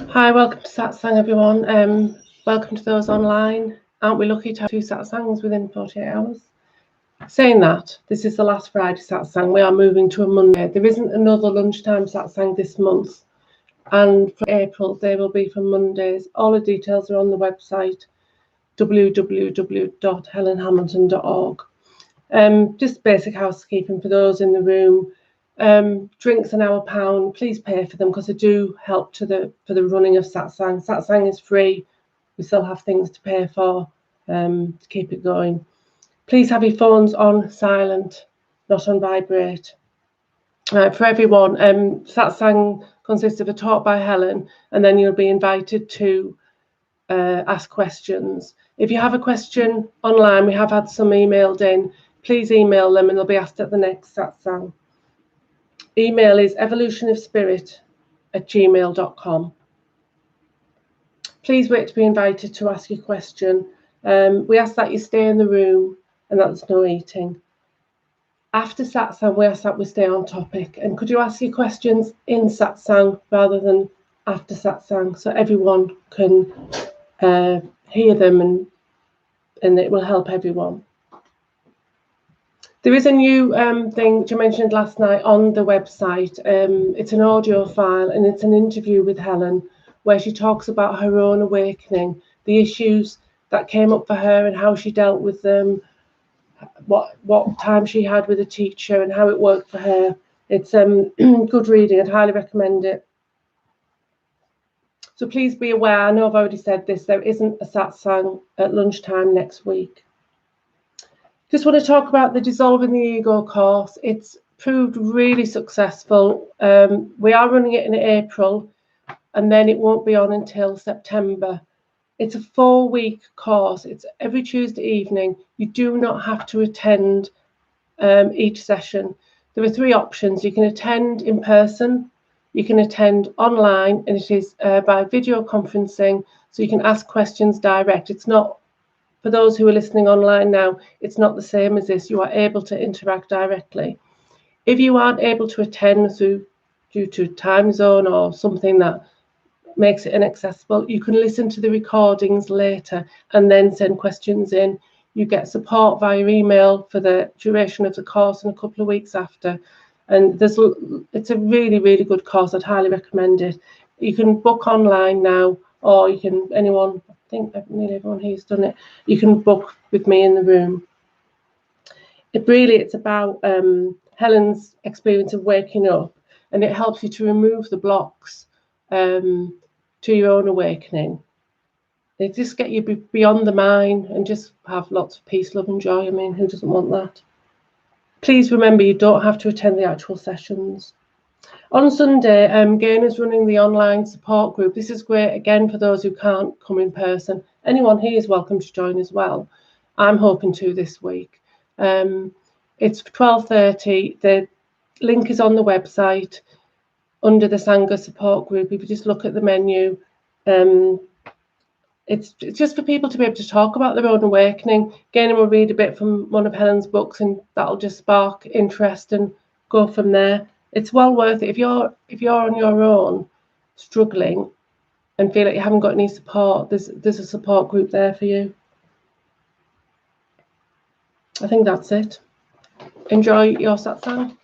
Hi, welcome to Satsang, everyone. Welcome to those online. Aren't we lucky to have 2 Satsangs within 48 hours? Saying that, this is the last Friday Satsang. We are moving to a Monday. There isn't another lunchtime Satsang this month. And for April, they will be from Mondays. All the details are on the website, www.helenhamilton.org. Just basic housekeeping for those in the room. Drinks an hour pound. Please pay for them because they do help for the running of Satsang. Satsang is free. We still have things to pay for to keep it going. Please have your phones on silent, not on vibrate. For everyone, Satsang consists of a talk by Helen, and then you'll be invited to ask questions. If you have a question online, we have had some emailed in. Please email them and they'll be asked at the next Satsang. Email is evolutionofspirit@gmail.com. Please wait to be invited to ask your question. We ask that you stay in the room and that there's no eating. After Satsang, we ask that we stay on topic. And could you ask your questions in Satsang rather than after Satsang so everyone can hear them and it will help everyone. There is a new thing which I mentioned last night on the website. It's an audio file and it's an interview with Helen where she talks about her own awakening, the issues that came up for her and how she dealt with them, what time she had with a teacher and how it worked for her. It's good reading. I'd highly recommend it. So please be aware, I know I've already said this, there isn't a Satsang at lunchtime next week. Just want to talk about the Dissolving the Ego course. It's proved really successful. We are running it in April and then it won't be on until September. It's a 4-week course. It's every Tuesday evening. You do not have to attend each session. There are 3 options. You can attend in person, you can attend online, and it is by video conferencing, so you can ask questions direct. It's not, for those who are listening online now, it's not the same as this. You are able to interact directly. If you aren't able to attend due to time zone or something that makes it inaccessible, you can listen to the recordings later and then send questions in. You get support via email for the duration of the course and a couple of weeks after. And it's a really, really good course. I'd highly recommend it. You can book online now, or you can, anyone, I think nearly everyone here's done it, you can book with me in the room. It's about Helen's experience of waking up, and it helps you to remove the blocks to your own awakening. They just get you beyond the mind and just have lots of peace, love and joy. I mean, who doesn't want that? Please remember, you don't have to attend the actual sessions. On Sunday, Gaina's running the online support group. This is great, again, for those who can't come in person. Anyone here is welcome to join as well. I'm hoping to this week. It's 12:30. The link is on the website under the Sangha support group. If you just look at the menu, it's just for people to be able to talk about their own awakening. Again, we'll read a bit from one of Helen's books and that'll just spark interest and go from there. It's well worth it. If you're on your own struggling and feel like you haven't got any support, there's a support group there for you. I think that's it. Enjoy your satsang.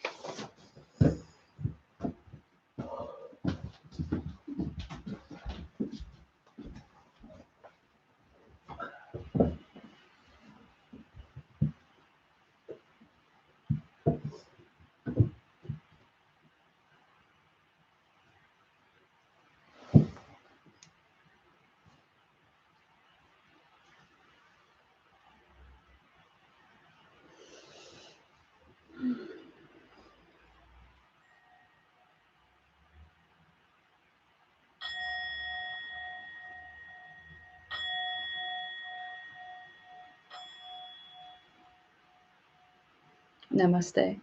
Namaste.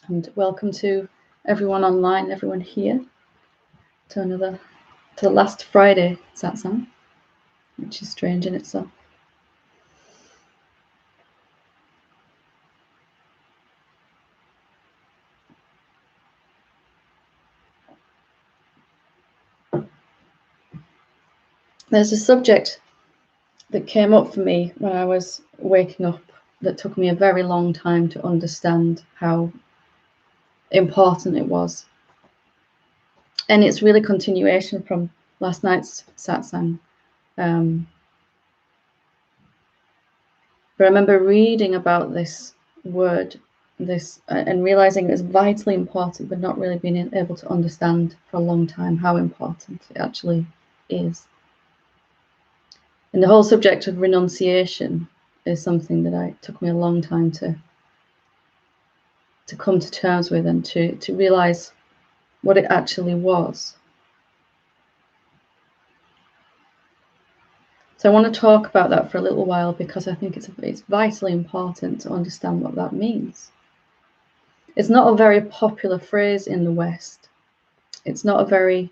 And welcome to everyone online, everyone here, to the last Friday satsang, which is strange in itself. There's a subject that came up for me when I was waking up that took me a very long time to understand how important it was. And it's really continuation from last night's satsang. But I remember reading about this word, and realizing it was vitally important, but not really being able to understand for a long time how important it actually is. And the whole subject of renunciation is something that took me a long time to come to terms with, and to realize what it actually was. So I want to talk about that for a little while, because I think it's vitally important to understand what that means. It's not a very popular phrase in the West. It's not a very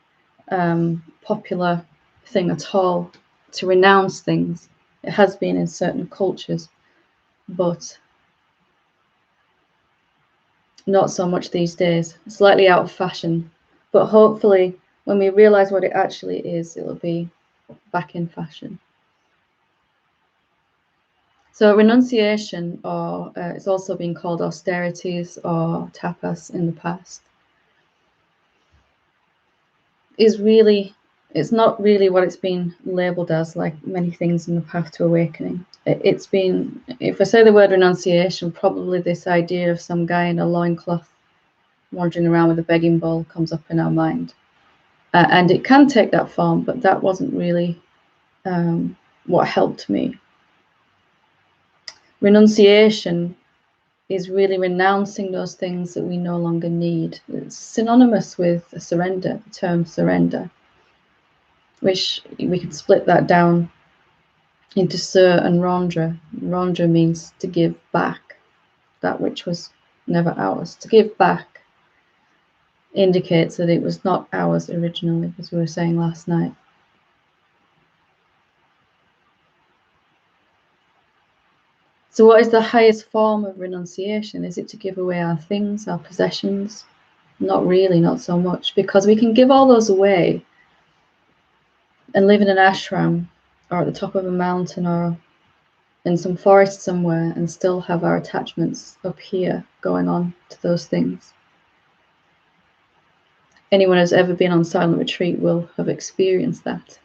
popular thing at all to renounce things. It has been in certain cultures, but not so much these days. Slightly out of fashion, but hopefully when we realize what it actually is, it'll be back in fashion. So renunciation, or it's also been called austerities or tapas in the past, it's not really what it's been labeled as, like many things in the path to awakening. It's been, if I say the word renunciation, probably this idea of some guy in a loincloth wandering around with a begging bowl comes up in our mind. And it can take that form, but that wasn't really what helped me. Renunciation is really renouncing those things that we no longer need. It's synonymous with surrender, the term surrender, which we can split that down into Sur and Rondra. Rondra means to give back, that which was never ours. To give back indicates that it was not ours originally, as we were saying last night. So what is the highest form of renunciation? Is it to give away our things, our possessions? Not really, not so much, because we can give all those away and live in an ashram, or at the top of a mountain, or in some forest somewhere, and still have our attachments up here going on to those things. Anyone who's ever been on silent retreat will have experienced that.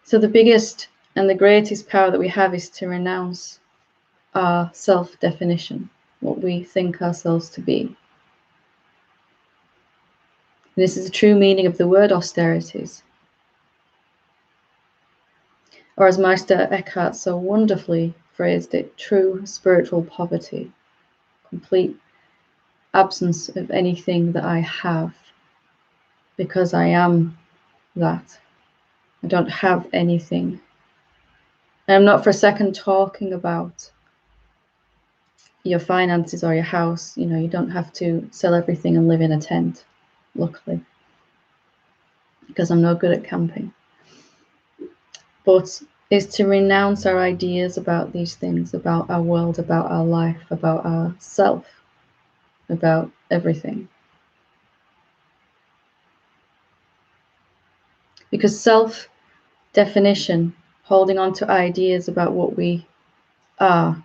So the biggest and the greatest power that we have is to renounce our self-definition, what we think ourselves to be. This is the true meaning of the word austerities. Or as Meister Eckhart so wonderfully phrased it, true spiritual poverty, complete absence of anything that I have, because I am that. I don't have anything. And I'm not for a second talking about your finances or your house. You know, you don't have to sell everything and live in a tent, luckily, because I'm no good at camping. But is to renounce our ideas about these things, about our world, about our life, about our self, about everything. Because self-definition, holding on to ideas about what we are,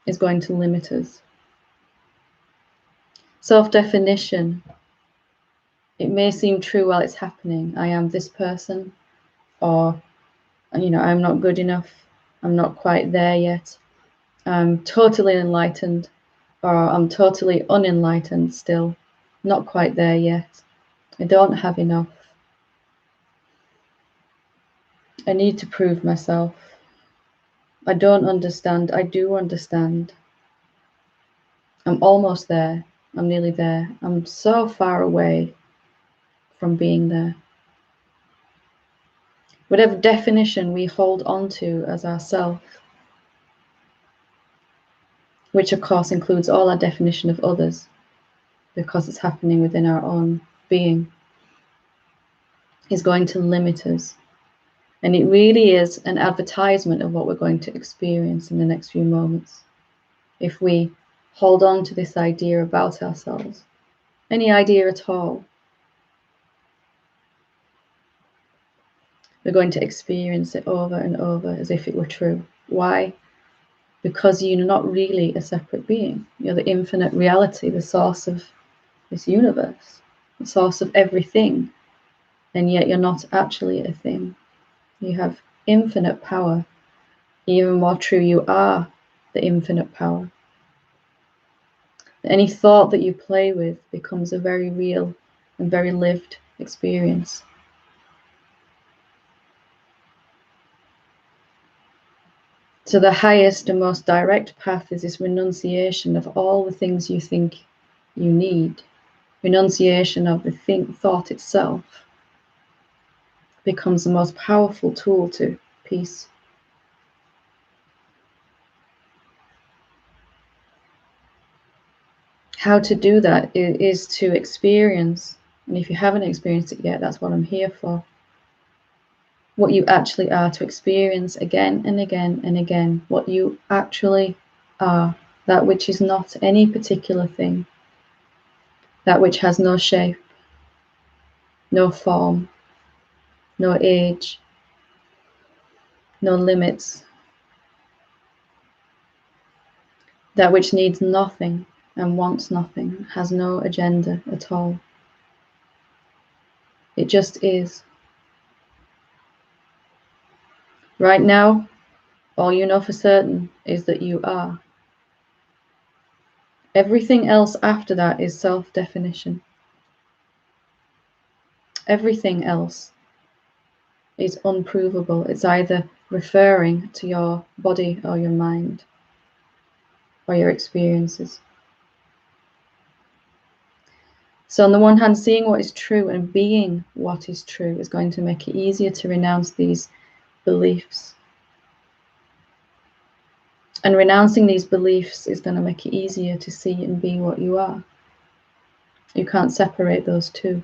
is going to limit us. Self-definition, it may seem true while it's happening. I am this person, or, you know, I'm not good enough. I'm not quite there yet. I'm totally enlightened, or I'm totally unenlightened still. Not quite there yet. I don't have enough. I need to prove myself. I don't understand. I do understand. I'm almost there. I'm nearly there. I'm so far away from being there. Whatever definition we hold on to as ourself which of course includes all our definition of others, because it's happening within our own being, is going to limit us. And it really is an advertisement of what we're going to experience in the next few moments. If we hold on to this idea about ourselves, any idea at all, we're going to experience it over and over as if it were true. Why? Because you're not really a separate being. You're the infinite reality, the source of this universe, the source of everything. And yet you're not actually a thing. You have infinite power. Even more true, you are the infinite power. Any thought that you play with becomes a very real and very lived experience. So the highest and most direct path is this renunciation of all the things you think you need. Renunciation of the thought itself becomes the most powerful tool to peace. How to do that is to experience, and if you haven't experienced it yet, that's what I'm here for, what you actually are, to experience again and again and again what you actually are, that which is not any particular thing, that which has no shape, no form, no age, no limits, that which needs nothing and wants nothing, has no agenda at all. It just is. Right now, all you know for certain is that you are. Everything else after that is self-definition. Everything else is unprovable. It's either referring to your body or your mind or your experiences. So on the one hand, seeing what is true and being what is true is going to make it easier to renounce these beliefs. And renouncing these beliefs is going to make it easier to see and be what you are. You can't separate those two.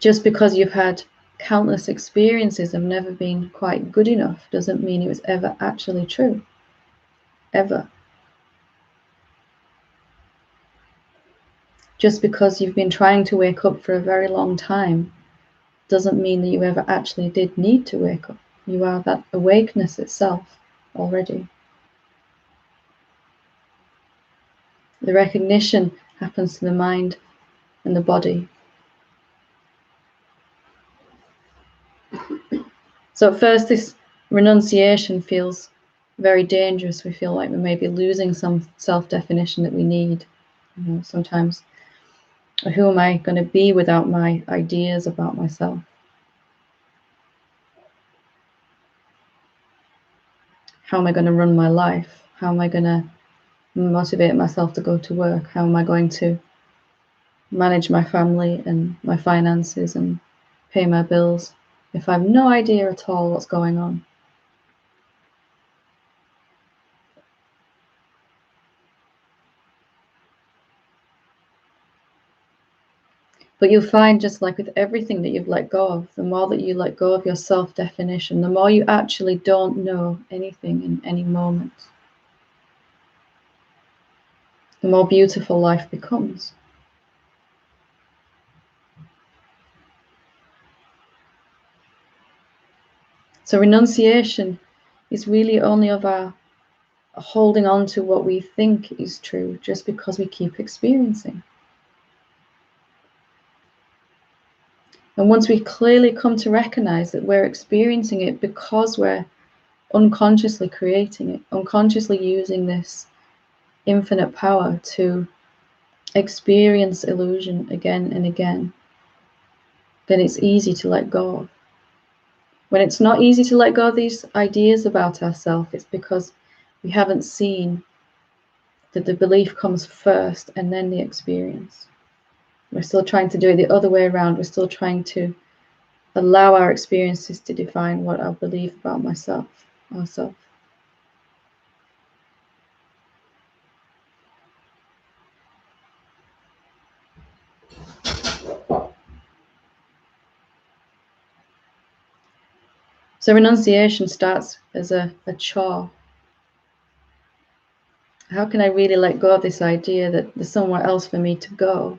Just because you've had countless experiences of never being quite good enough doesn't mean it was ever actually true. Ever. Just because you've been trying to wake up for a very long time doesn't mean that you ever actually did need to wake up. You are that awakeness itself already. The recognition happens to the mind and the body. So at first this renunciation feels very dangerous. We feel like we may be losing some self-definition that we need. Sometimes, who am I going to be without my ideas about myself? How am I going to run my life? How am I going to motivate myself to go to work? How am I going to manage my family and my finances and pay my bills if I have no idea at all what's going on? But you'll find, just like with everything that you've let go of, the more that you let go of your self-definition, the more you actually don't know anything in any moment, the more beautiful life becomes. So renunciation is really only of our holding on to what we think is true just because we keep experiencing. And once we clearly come to recognize that we're experiencing it because we're unconsciously creating it, unconsciously using this infinite power to experience illusion again and again, then it's easy to let go of. When it's not easy to let go of these ideas about ourselves, it's because we haven't seen that the belief comes first and then the experience. We're still trying to do it the other way around. We're still trying to allow our experiences to define what I believe about ourselves. So renunciation starts as a chore. How can I really let go of this idea that there's somewhere else for me to go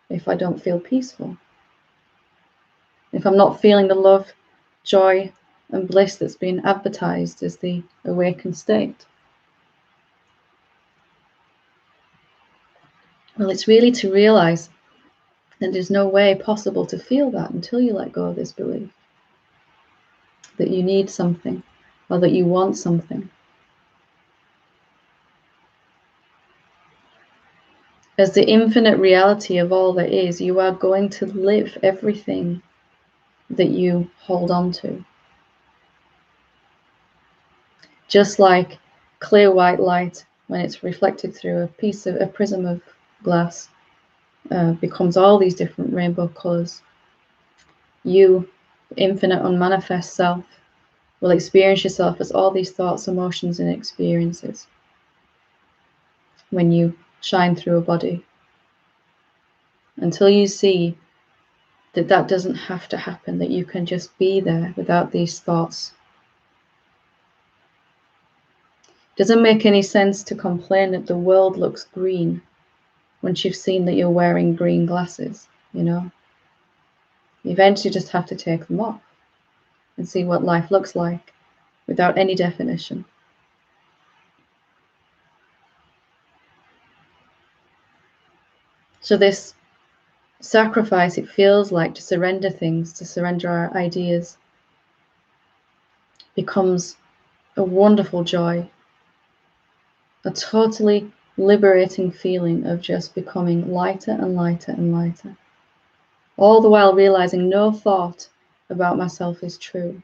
if I don't feel peaceful? If I'm not feeling the love, joy, and bliss that's been advertised as the awakened state? Well, it's really to realize that there's no way possible to feel that until you let go of this belief that you need something or that you want something. As the infinite reality of all there is, you are going to live everything that you hold on to. Just like clear white light, when it's reflected through a prism of glass, becomes all these different rainbow colors. You, infinite unmanifest self, will experience yourself as all these thoughts, emotions, and experiences when you shine through a body. Until you see that that doesn't have to happen, that you can just be there without these thoughts. It doesn't make any sense to complain that the world looks green once you've seen that you're wearing green glasses, you know. You eventually just have to take them off and see what life looks like without any definition. So this sacrifice, it feels like, to surrender things, to surrender our ideas, becomes a wonderful joy, a totally liberating feeling of just becoming lighter and lighter and lighter, all the while realizing no thought about myself is true,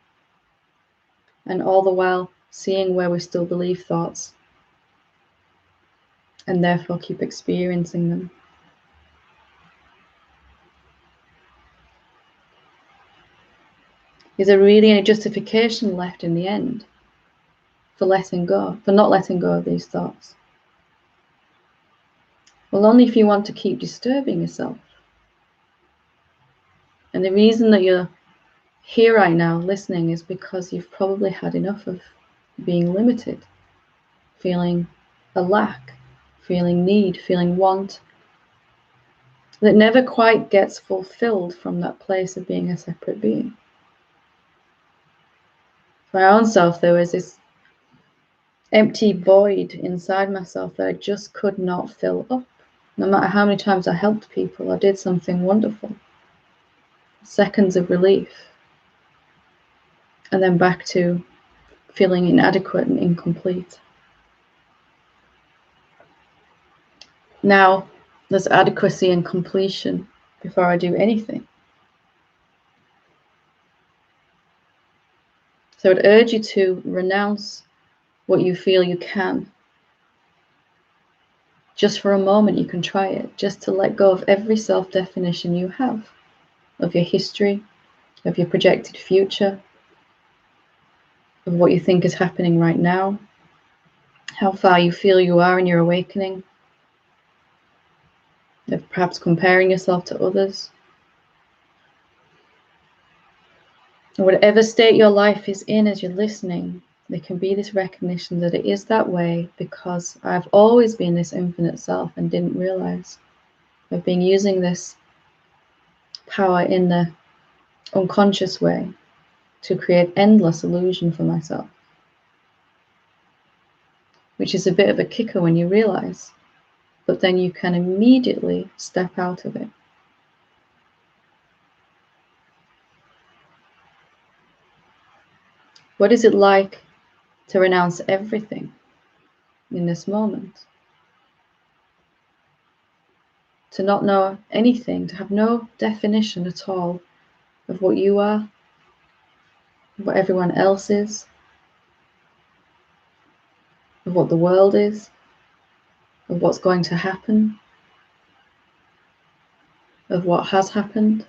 and all the while seeing where we still believe thoughts and therefore keep experiencing them. Is there really any justification left in the end for letting go, for not letting go of these thoughts? Well, only if you want to keep disturbing yourself. And the reason that you're here right now listening is because you've probably had enough of being limited, feeling a lack, feeling need, feeling want, that never quite gets fulfilled from that place of being a separate being. For my own self, there was this empty void inside myself that I just could not fill up. No matter how many times I helped people or did something wonderful. Seconds of relief. And then back to feeling inadequate and incomplete. Now there's adequacy and completion before I do anything. So I'd urge you to renounce what you feel you can. Just for a moment you can try it, just to let go of every self-definition you have, of your history, of your projected future, of what you think is happening right now, how far you feel you are in your awakening, of perhaps comparing yourself to others. Whatever state your life is in as you're listening, there can be this recognition that it is that way because I've always been this infinite self and didn't realize. I've been using this power in the unconscious way to create endless illusion for myself, which is a bit of a kicker when you realize, but then you can immediately step out of it. What is it like to renounce everything in this moment? To not know anything, to have no definition at all of what you are, of what everyone else is, of what the world is, of what's going to happen, of what has happened.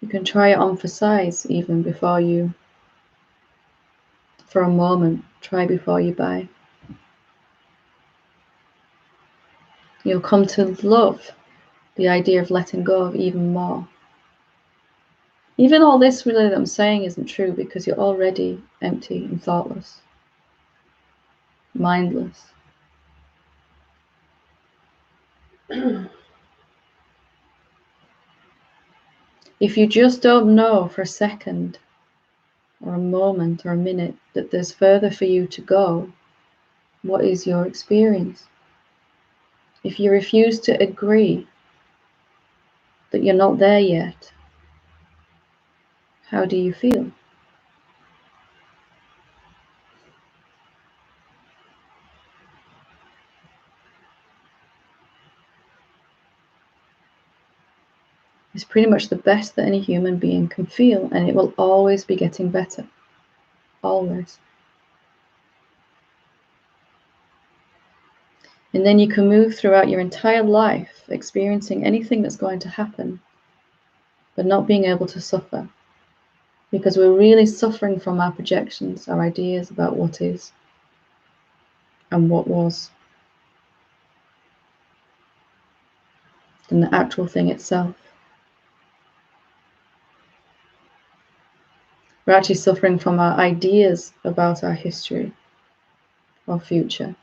You can try it on for size even before you, for a moment, try before you buy. You'll come to love the idea of letting go of even more. Even all this really that I'm saying isn't true, because you're already empty and thoughtless, mindless. If you just don't know for a second or a moment or a minute that there's further for you to go, what is your experience? If you refuse to agree that you're not there yet, how do you feel? It's pretty much the best that any human being can feel, and it will always be getting better. Always. And then you can move throughout your entire life experiencing anything that's going to happen, but not being able to suffer. Because we're really suffering from our projections, our ideas about what is and what was, than the actual thing itself. We're actually suffering from our ideas about our history or future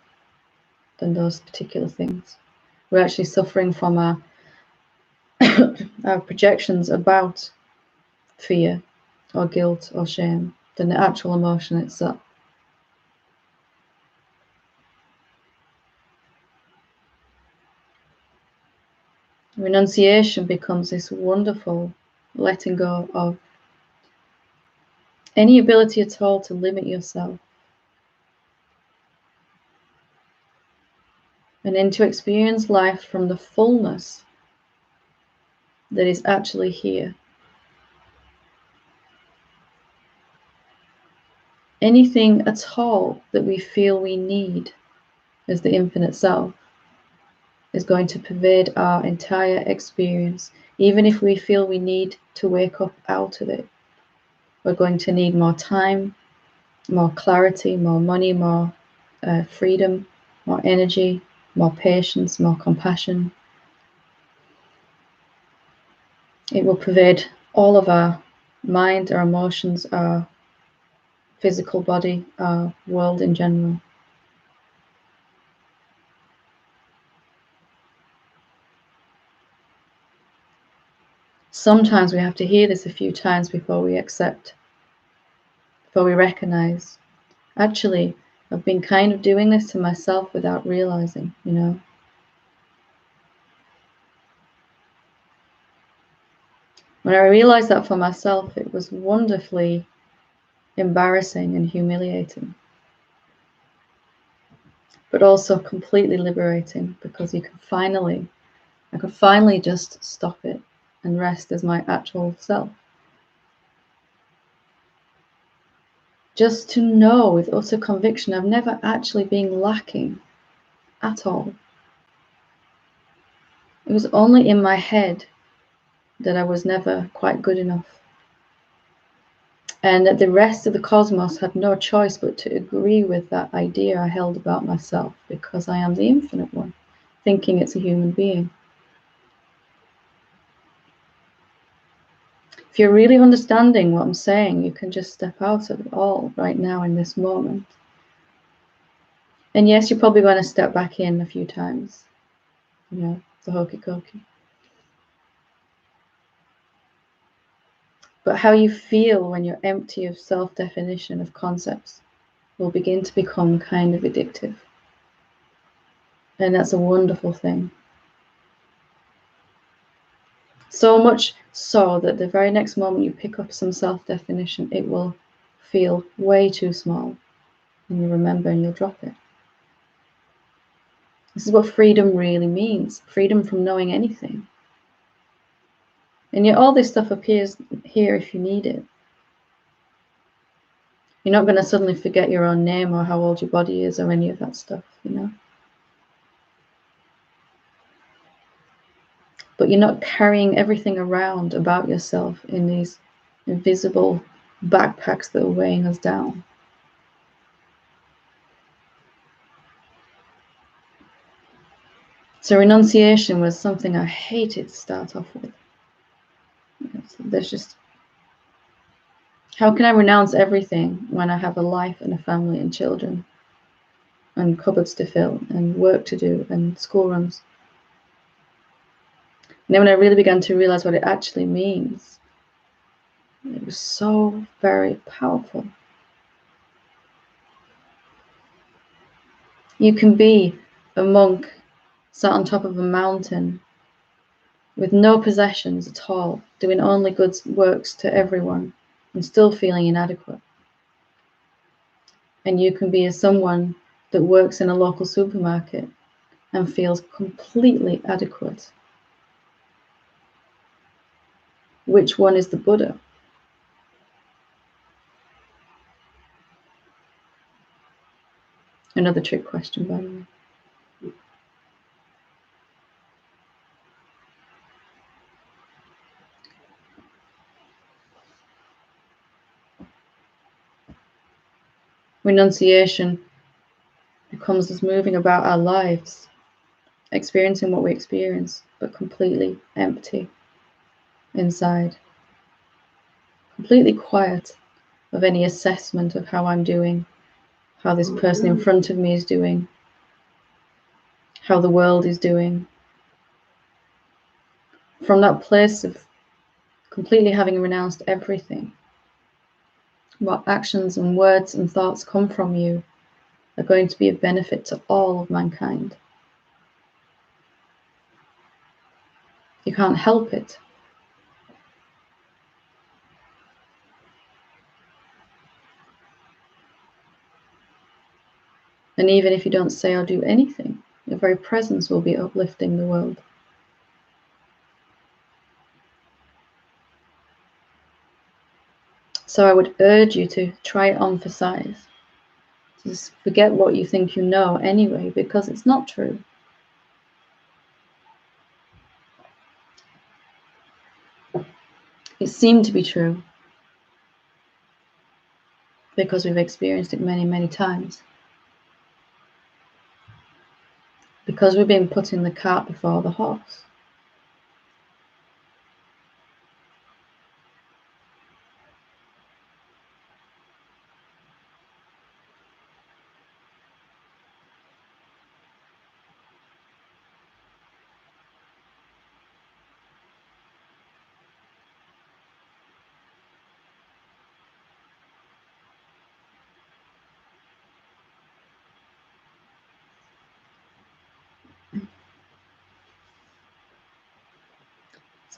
than those particular things. We're actually suffering from our our projections about fear or guilt or shame than the actual emotion itself. Renunciation becomes this wonderful letting go of any ability at all to limit yourself, and then to experience life from the fullness that is actually here. Anything at all that we feel we need as the infinite self is going to pervade our entire experience. Even if we feel we need to wake up out of it, we're going to need more time, more clarity, more money, more freedom, more energy, more patience, more compassion. It will pervade all of our mind, our emotions, our physical body, our world in general. Sometimes we have to hear this a few times before we accept, before we recognize, actually, I've been kind of doing this to myself without realizing, you know. When I realized that for myself, it was wonderfully embarrassing and humiliating, but also completely liberating, because I could finally just stop it and rest as my actual self. Just to know with utter conviction I've never actually been lacking at all. It was only in my head that I was never quite good enough, and that the rest of the cosmos had no choice but to agree with that idea I held about myself, because I am the infinite one, thinking it's a human being. If you're really understanding what I'm saying, you can just step out of it all right now in this moment. And yes, you're probably going to step back in a few times. You know, the hokey cokey. But how you feel when you're empty of self-definition of concepts will begin to become kind of addictive. And that's a wonderful thing. So much so that the very next moment you pick up some self-definition, it will feel way too small. And you remember and you'll drop it. This is what freedom really means. Freedom from knowing anything. And yet all this stuff appears here if you need it. You're not going to suddenly forget your own name or how old your body is or any of that stuff, you know. But you're not carrying everything around about yourself in these invisible backpacks that are weighing us down. So renunciation was something I hated to start off with. So there's just, how can I renounce everything when I have a life and a family and children and cupboards to fill and work to do and school runs? And then when I really began to realize what it actually means, it was so very powerful. You can be a monk sat on top of a mountain with no possessions at all, doing only good works to everyone and still feeling inadequate. And you can be someone that works in a local supermarket and feels completely adequate. Which one is the Buddha? Another trick question, by the way. Renunciation becomes us moving about our lives, experiencing what we experience, but completely empty inside, completely quiet of any assessment of how I'm doing, how this person in front of me is doing, how the world is doing. From that place of completely having renounced everything, what actions and words and thoughts come from you are going to be of benefit to all of mankind. You can't help it. And even if you don't say or do anything, your very presence will be uplifting the world. So I would urge you to try to emphasize. Just forget what you think you know anyway, because it's not true. It seemed to be true because we've experienced it many, many times. Because we're being put in the cart before the horse.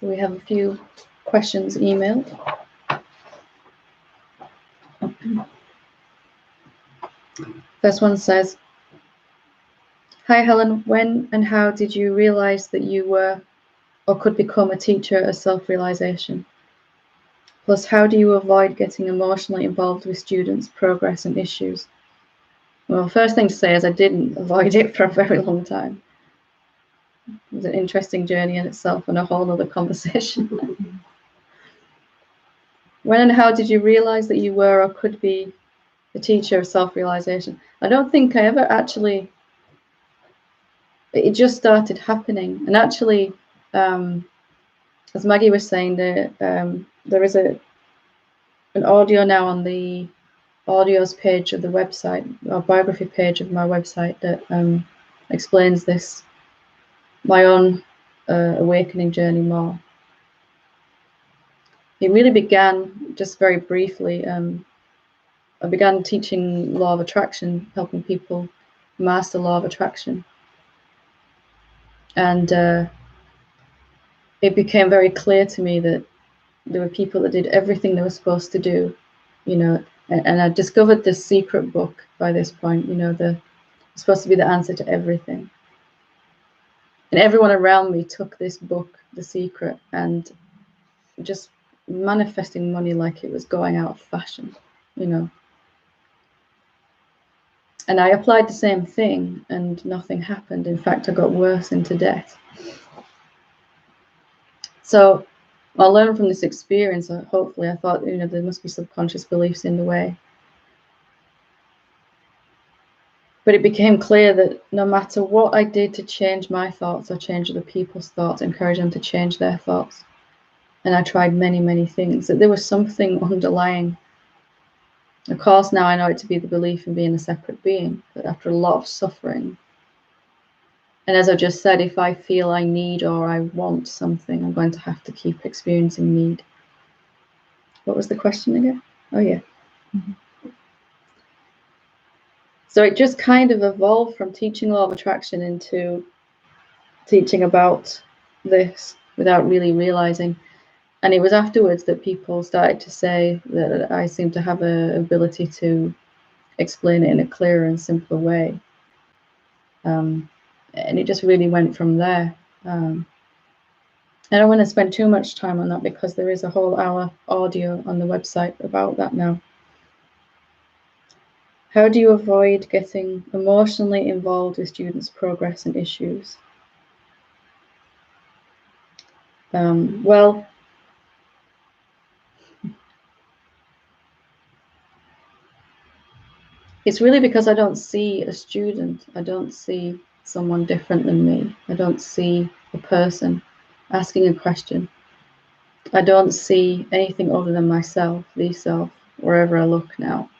So we have a few questions emailed. First one says, "Hi Helen, when and how did you realize that you were or could become a teacher of self-realisation? Plus, how do you avoid getting emotionally involved with students' progress and issues?" Well, first thing to say is I didn't avoid it for a very long time. It was an interesting journey in itself and a whole other conversation. When and how did you realize that you were or could be the teacher of self-realisation? I don't think I ever actually, it just started happening. And actually, as Maggie was saying, there is an audio now on the audios page of the website, or biography page of my website, that explains this, my own awakening journey more. It really began, just very briefly, I began teaching law of attraction, helping people master law of attraction. And it became very clear to me that there were people that did everything they were supposed to do, you know, and I discovered this secret book by this point, you know, it's supposed to be the answer to everything. And everyone around me took this book, The Secret, and just manifesting money like it was going out of fashion, you know. And I applied the same thing and nothing happened. In fact, I got worse into debt. So I learned from this experience, hopefully, I thought, you know, there must be subconscious beliefs in the way. But it became clear that no matter what I did to change my thoughts or change other people's thoughts, encourage them to change their thoughts, and I tried many, many things, that there was something underlying. Of course, now I know it to be the belief in being a separate being, but after a lot of suffering, and as I just said, if I feel I need or I want something, I'm going to have to keep experiencing need. What was the question again? Oh, yeah. So it just kind of evolved from teaching law of attraction into teaching about this without really realizing. And it was afterwards that people started to say that I seem to have an ability to explain it in a clearer and simpler way. And it just really went from there. I don't want to spend too much time on that because there is a whole hour audio on the website about that now. How do you avoid getting emotionally involved with students' progress and issues? Well, it's really because I don't see a student. I don't see someone different than me. I don't see a person asking a question. I don't see anything other than myself, the self, wherever I look now.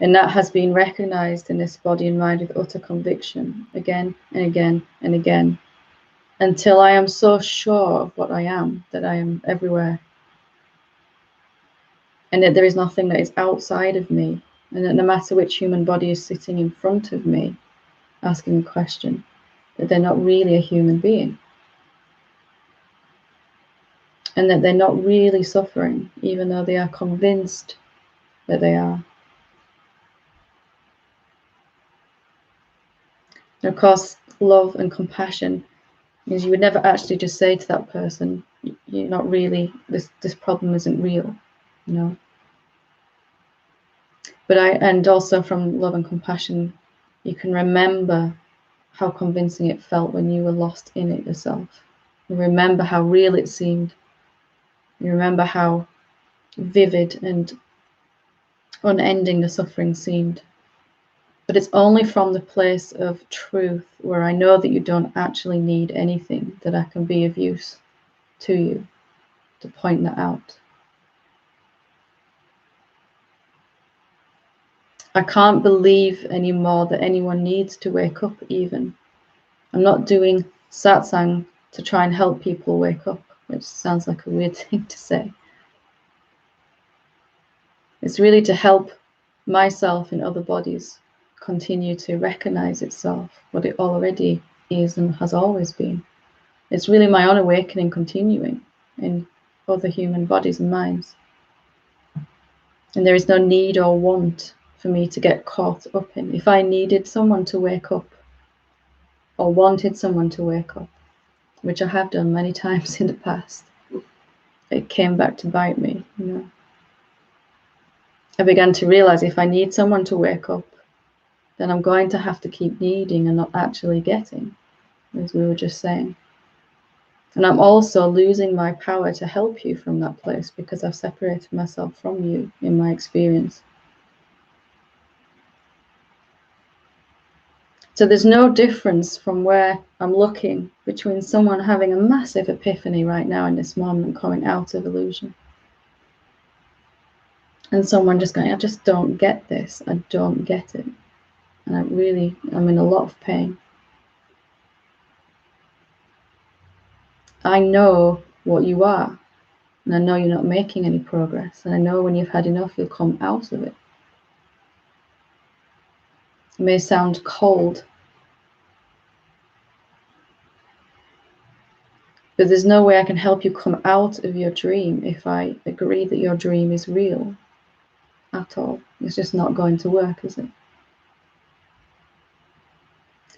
And that has been recognized in this body and mind with utter conviction again and again and again, until I am so sure of what I am, that I am everywhere. And that there is nothing that is outside of me. And that no matter which human body is sitting in front of me, asking a question, that they're not really a human being. And that they're not really suffering, even though they are convinced that they are. And of course, love and compassion means you would never actually just say to that person, you're not really, this problem isn't real, you know. But and also from love and compassion, you can remember how convincing it felt when you were lost in it yourself. You remember how real it seemed. You remember how vivid and unending the suffering seemed. But it's only from the place of truth, where I know that you don't actually need anything, that I can be of use to you, to point that out. I can't believe anymore that anyone needs to wake up even. I'm not doing satsang to try and help people wake up, which sounds like a weird thing to say. It's really to help myself in other bodies continue to recognize itself, what it already is and has always been. It's really my own awakening continuing in other human bodies and minds. And there is no need or want for me to get caught up in. If I needed someone to wake up or wanted someone to wake up, which I have done many times in the past, it came back to bite me, you know. I began to realize if I need someone to wake up, then I'm going to have to keep needing and not actually getting, as we were just saying. And I'm also losing my power to help you from that place because I've separated myself from you in my experience. So there's no difference from where I'm looking between someone having a massive epiphany right now in this moment, coming out of illusion, and someone just going, I just don't get this. I don't get it. And I'm in a lot of pain. I know what you are, and I know you're not making any progress, and I know when you've had enough, you'll come out of it. It may sound cold, but there's no way I can help you come out of your dream if I agree that your dream is real at all. It's just not going to work, is it?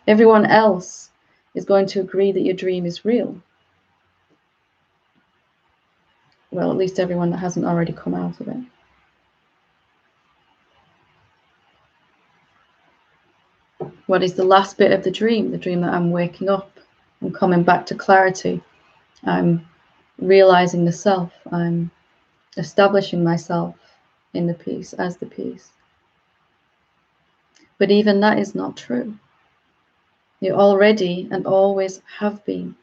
Everyone else is going to agree that your dream is real. Well, at least everyone that hasn't already come out of it. What is the last bit of the dream? The dream that I'm waking up, I'm coming back to clarity. I'm realizing the self. I'm establishing myself in the peace, as the peace. But even that is not true. You already and always have been.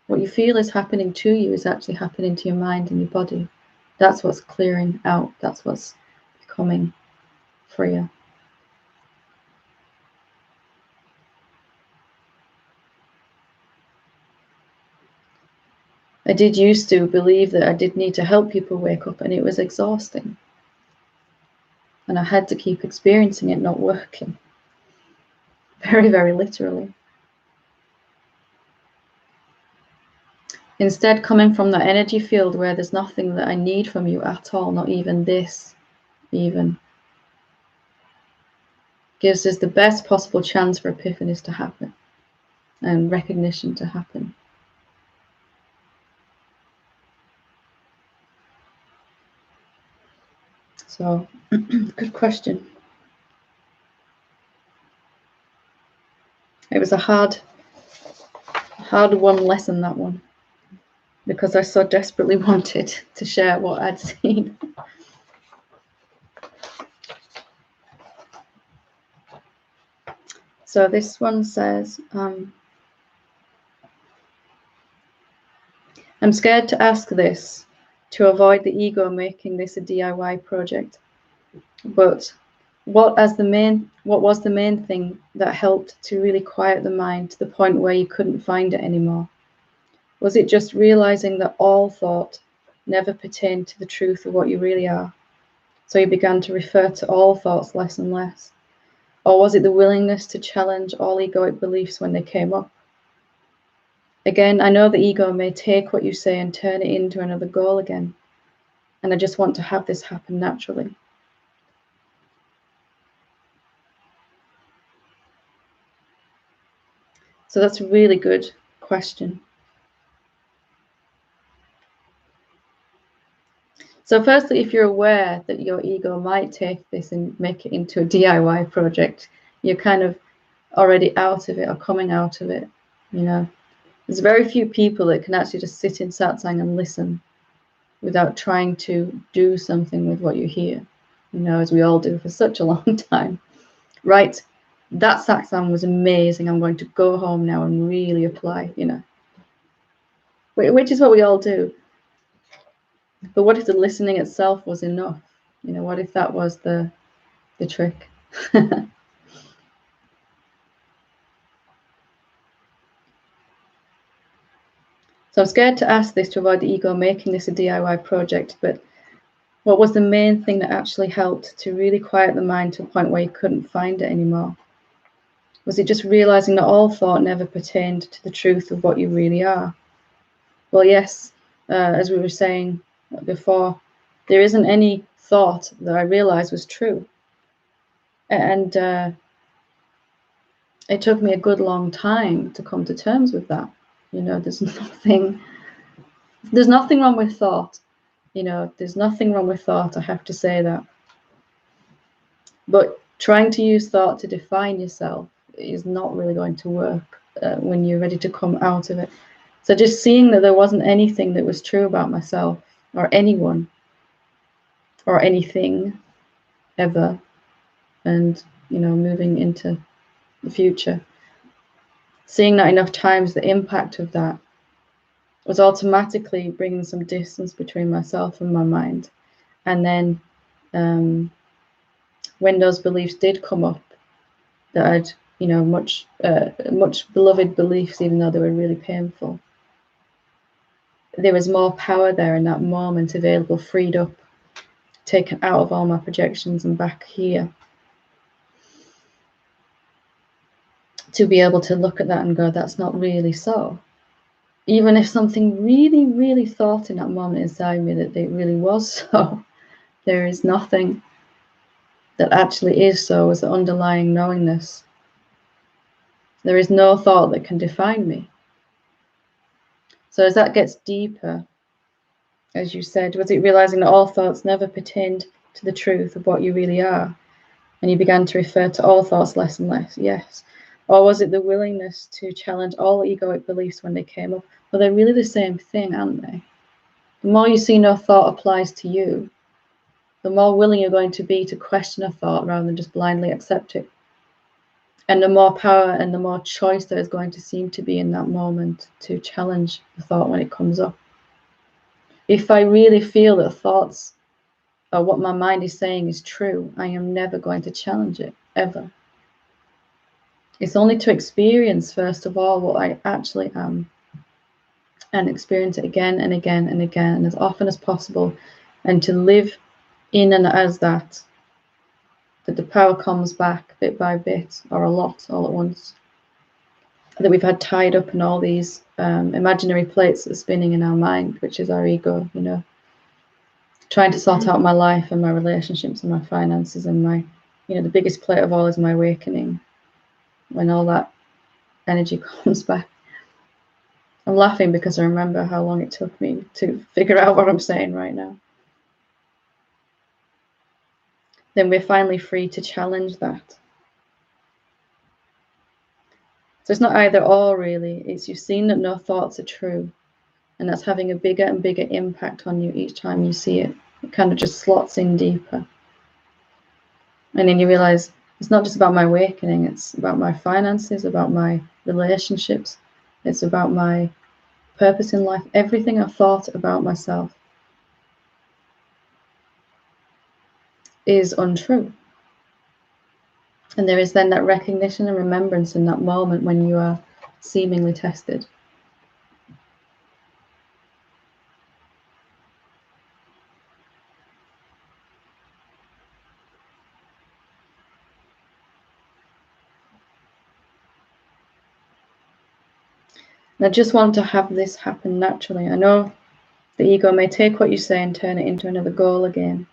What you feel is happening to you is actually happening to your mind and your body. That's what's clearing out. That's what's becoming freer. I did used to believe that I did need to help people wake up, and it was exhausting. And I had to keep experiencing it not working. Very, very literally. Instead, coming from that energy field where there's nothing that I need from you at all, not even this, even, gives us the best possible chance for epiphanies to happen and recognition to happen. So, good question. It was a hard one lesson, that one, because I so desperately wanted to share what I'd seen. So this one says, I'm scared to ask this to avoid the ego making this a DIY project. But what was the main thing that helped to really quiet the mind to the point where you couldn't find it anymore? Was it just realizing that all thought never pertained to the truth of what you really are? So you began to refer to all thoughts less and less? Or was it the willingness to challenge all egoic beliefs when they came up? Again, I know the ego may take what you say and turn it into another goal again. And I just want to have this happen naturally. So that's a really good question. So firstly, if you're aware that your ego might take this and make it into a DIY project, you're kind of already out of it or coming out of it. You know, there's very few people that can actually just sit in satsang and listen without trying to do something with what you hear, you know, as we all do for such a long time. Right, that satsang was amazing. I'm going to go home now and really apply, you know, which is what we all do. But what if the listening itself was enough? You know, what if that was the trick? So I'm scared to ask this to avoid the ego making this a DIY project, but what was the main thing that actually helped to really quiet the mind to a point where you couldn't find it anymore? Was it just realizing that all thought never pertained to the truth of what you really are? Well, yes, as we were saying before, there isn't any thought that I realized was true. And it took me a good long time to come to terms with that. You know, there's nothing wrong with thought. You know, there's nothing wrong with thought. I have to say that. But trying to use thought to define yourself is not really going to work when you're ready to come out of it. So just seeing that there wasn't anything that was true about myself or anyone or anything ever, and, you know, moving into the future, seeing that enough times, the impact of that was automatically bringing some distance between myself and my mind. And then when those beliefs did come up, that I'd, you know, much beloved beliefs, even though they were really painful, there was more power there in that moment available, freed up, taken out of all my projections and back here, to be able to look at that and go, that's not really so. Even if something really, really thought in that moment inside me that it really was so, there is nothing that actually is so as the underlying knowingness. There is no thought that can define me. So as that gets deeper, as you said, was it realizing that all thoughts never pertained to the truth of what you really are? And you began to refer to all thoughts less and less, yes. Or was it the willingness to challenge all egoic beliefs when they came up? Well, they're really the same thing, aren't they? The more you see no thought applies to you, the more willing you're going to be to question a thought rather than just blindly accept it. And the more power and the more choice there is going to seem to be in that moment to challenge the thought when it comes up. If I really feel that thoughts or what my mind is saying is true, I am never going to challenge it, ever. It's only to experience, first of all, what I actually am, and experience it again and again and again, and as often as possible, and to live in and as that the power comes back bit by bit, or a lot all at once, that we've had tied up in all these imaginary plates that are spinning in our mind, which is our ego, you know, trying to sort out my life and my relationships and my finances and my, you know, the biggest plate of all is my awakening. When all that energy comes back, I'm laughing because I remember how long it took me to figure out what I'm saying right now. Then we're finally free to challenge that. So it's not either or, really. It's you've seen that no thoughts are true, and that's having a bigger and bigger impact on you each time you see it. It kind of just slots in deeper. And then you realize it's not just about my awakening, it's about my finances, about my relationships, it's about my purpose in life, everything I've thought about myself is untrue. And there is then that recognition and remembrance in that moment when you are seemingly tested. And I just want to have this happen naturally. I know the ego may take what you say and turn it into another goal again.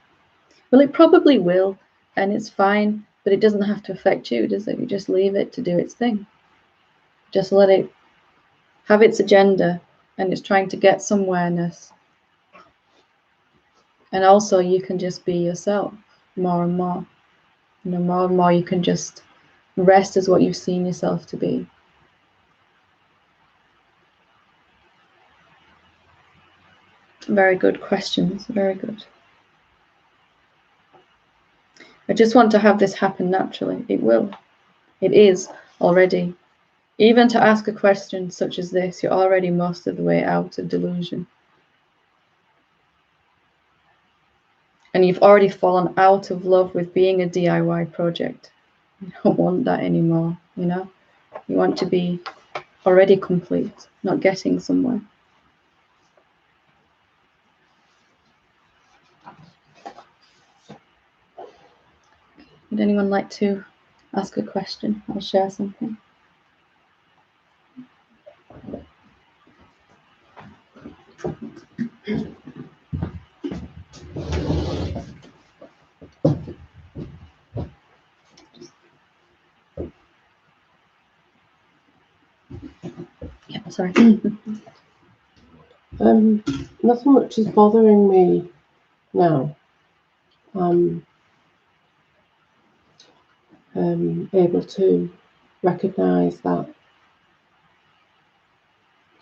Well, it probably will, and it's fine, but it doesn't have to affect you, does it? You just leave it to do its thing. Just let it have its agenda, and it's trying to get some awareness. And also you can just be yourself more and more. You know, more and more you can just rest as what you've seen yourself to be. Very good questions, very good. I just want to have this happen naturally. It will. It is already. Even to ask a question such as this, you're already most of the way out of delusion. And you've already fallen out of love with being a DIY project. You don't want that anymore, you know? You want to be already complete, not getting somewhere. Would anyone like to ask a question or share something? Yeah, sorry. Nothing much is bothering me now. I'm able to recognise that it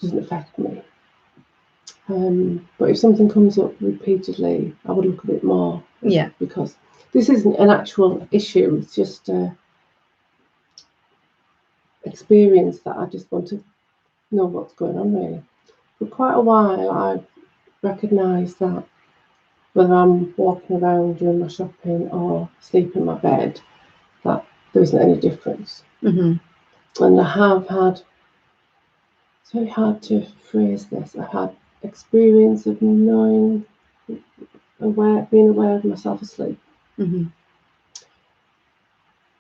doesn't affect me. But if something comes up repeatedly, I would look at it more. Yeah. Because this isn't an actual issue, it's just a experience that I just want to know what's going on, really. For quite a while, I've recognised that whether I'm walking around doing my shopping or asleep in my bed, that there isn't any difference. Mm-hmm. And I have had, it's very hard to phrase this, I've had experience of knowing, being aware of myself asleep. Mm-hmm.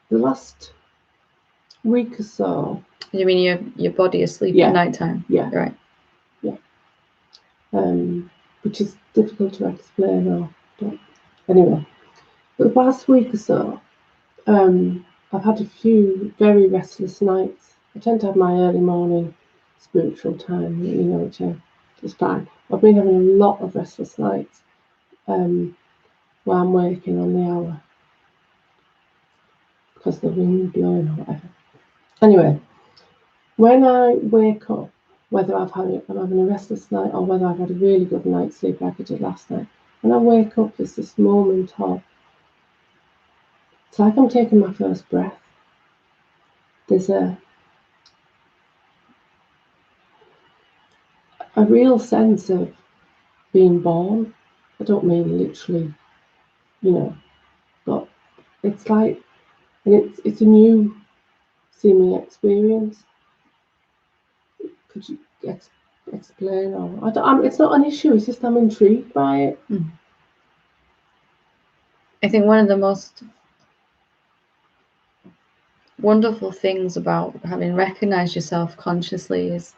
The last week or so. You mean your body asleep at night time? Yeah. Right. Yeah. Which is difficult to explain, anyway. But the last week or so, I've had a few very restless nights. I tend to have my early morning spiritual time, you know, which is fine. I've been having a lot of restless nights while I'm working on the hour because the wind blowing or whatever. Anyway, when I wake up, whether I'm having a restless night or whether I've had a really good night's sleep like I did last night, when I wake up, there's this moment of, it's like I'm taking my first breath. there's a real sense of being born. I don't mean literally, you know, but it's like, and it's a new seeming experience. Could you explain? Or it's not an issue. It's just I'm intrigued by it. I think one of the most wonderful things about having recognized yourself consciously is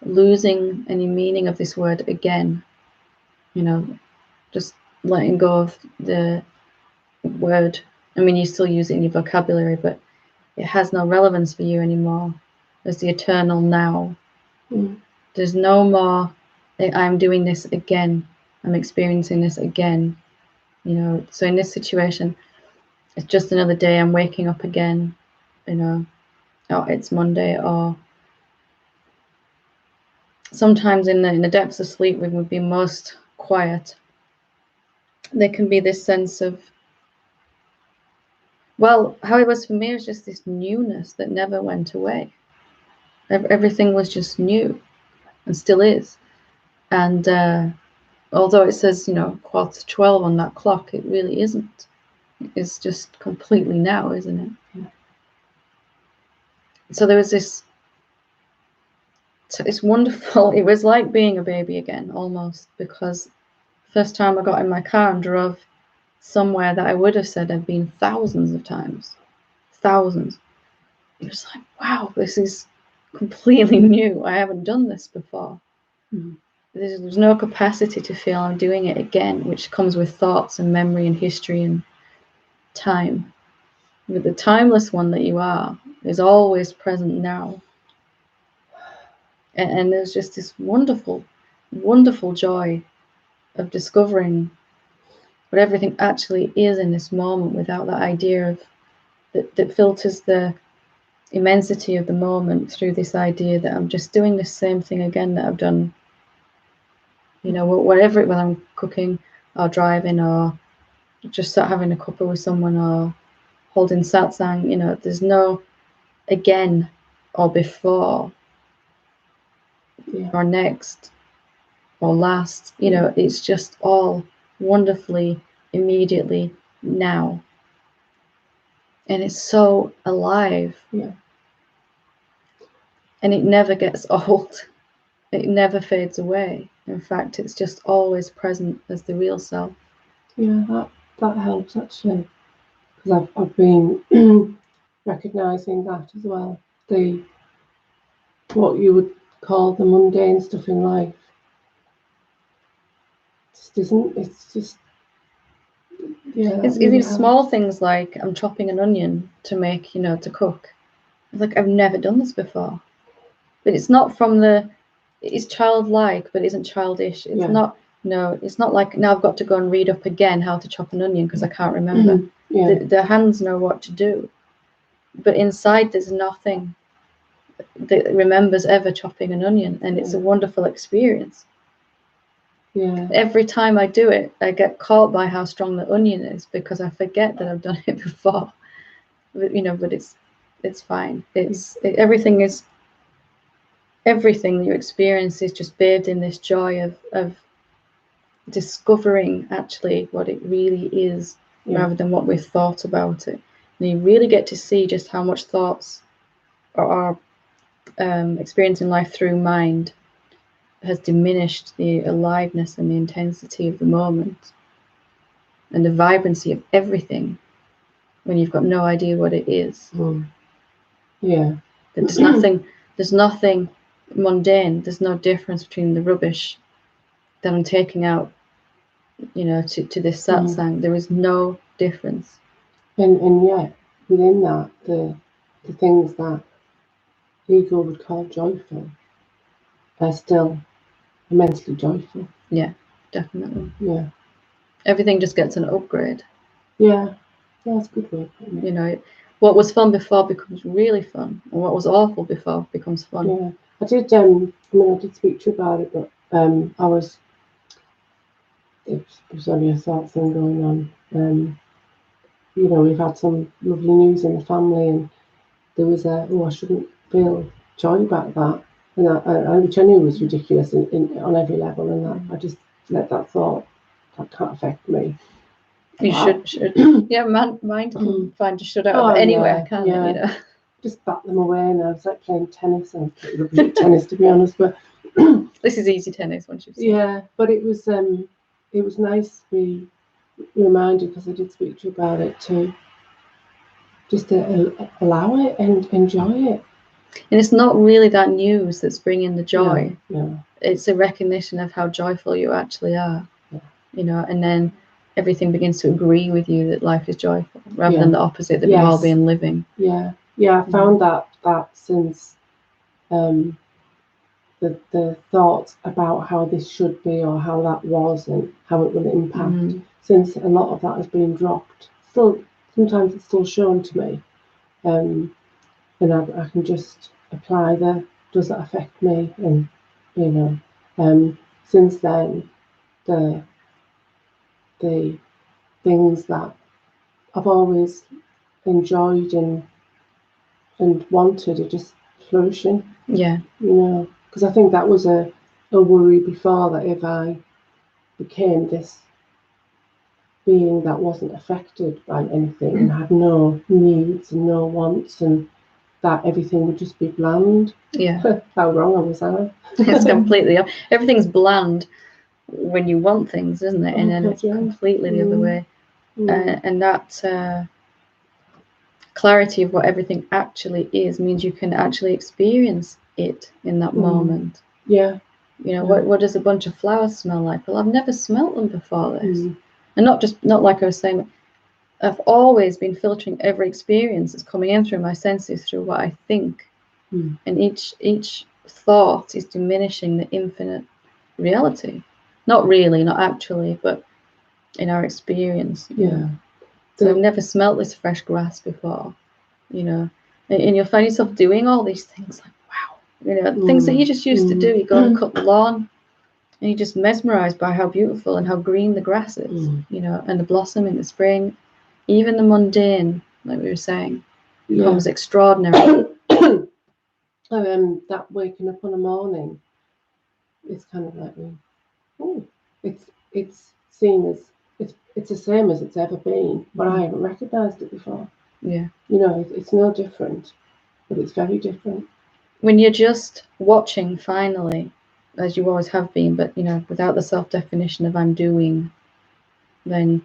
losing any meaning of this word again. You know, just letting go of the word. I mean, you still use it in your vocabulary, but it has no relevance for you anymore as the eternal now. There's no more, I'm doing this again, I'm experiencing this again. You know, so in this situation, it's just another day, I'm waking up again, you know, or it's Monday, or sometimes in the depths of sleep when we've been most quiet, there can be this sense of, well, how it was for me was just this newness that never went away. Everything was just new and still is. And although it says, you know, 12:15 on that clock, it really isn't. It's just completely now, isn't it? Yeah. So there was this, it's wonderful. It was like being a baby again, almost, because first time I got in my car and drove somewhere that I would have said I've been thousands of times. Thousands. It was like, wow, this is completely new. I haven't done this before. There's no capacity to feel I'm doing it again, which comes with thoughts and memory and history and time. But the timeless one that you are is always present now. And there's just this wonderful, wonderful joy of discovering what everything actually is in this moment without that idea of that filters the immensity of the moment through this idea that I'm just doing the same thing again that I've done, you know, whatever, when I'm cooking or driving or just sat having a cuppa with someone or holding satsang. You know, there's no again or before or next or last. You know, it's just all wonderfully immediately now, and it's so alive. And it never gets old. It never fades away. In fact, it's just always present as the real self. Yeah, that helps actually, because I've been recognizing that as well. What you would call the mundane stuff in life just isn't. It's just, yeah. It's really even small things like I'm chopping an onion to make, you know, to cook. It's like I've never done this before, but it's not from it's childlike, but it isn't childish. It's not. No, it's not like now I've got to go and read up again how to chop an onion because I can't remember. The hands know what to do, but inside there's nothing that remembers ever chopping an onion, and it's a wonderful experience. Every time I do it, I get caught by how strong the onion is because I forget that I've done it before. But, you know, but it's fine. Everything you experience is just bathed in this joy of discovering actually what it really is, rather than what we've thought about it. And you really get to see just how much thoughts or experiencing life through mind has diminished the aliveness and the intensity of the moment and the vibrancy of everything when you've got no idea what it is. There's nothing mundane. There's no difference between the rubbish that I'm taking out, you know, to this satsang. There is no difference. And yet within that, the things that ego would call joyful are still immensely joyful. Yeah, definitely. Yeah. Everything just gets an upgrade. Yeah, that's a good word. You know, what was fun before becomes really fun, and what was awful before becomes fun. Yeah, I did speak to you about it, but it was only a thought thing going on. You know, we've had some lovely news in the family, and there was I shouldn't feel joy about that, and which I knew was ridiculous on every level, and that I just let that thought, that can't affect me. You should. Yeah, mind can find a shut out of anywhere, can't it? You know? Just bat them away now. It's like playing tennis. I'm pretty rubbish at tennis, to be honest, but this is easy tennis once you've seen. Yeah, but it was nice to be reminded, because I did speak to you about it, to just to allow it and enjoy it. And it's not really that news that's bringing the joy. No. It's a recognition of how joyful you actually are. Yeah. You know, and then everything begins to agree with you that life is joyful, rather than the opposite, that we've all been living. Yeah, I found that since the thought about how this should be, or how that was, and how it will impact, since a lot of that has been dropped. Still, sometimes it's still shown to me, and I can just apply does that affect me? And since then, the things that I've always enjoyed and wanted are just flourishing. Yeah. Because I think that was a worry before, that if I became this being that wasn't affected by anything and had no needs and no wants, and that everything would just be bland. Yeah. How wrong I was, Anna. It's completely, everything's bland when you want things, isn't it? And then it's completely the other way. And that clarity of what everything actually is means you can actually experience it in that moment. Yeah. What does a bunch of flowers smell like? Well, I've never smelt them before this. And not like I was saying, I've always been filtering every experience that's coming in through my senses, through what I think. And each thought is diminishing the infinite reality. Not really, not actually, but in our experience. Yeah. So I've never smelt this fresh grass before, and you'll find yourself doing all these things like, wow, things that you just used to do. You go and cut the lawn, and you're just mesmerized by how beautiful and how green the grass is, and the blossom in the spring. Even the mundane, like we were saying, becomes extraordinary. That waking up on a morning, it's kind of like, it's seen as it's the same as it's ever been, but I haven't recognised it before. Yeah. It's no different, but it's very different. When you're just watching, finally, as you always have been, but without the self-definition of I'm doing, then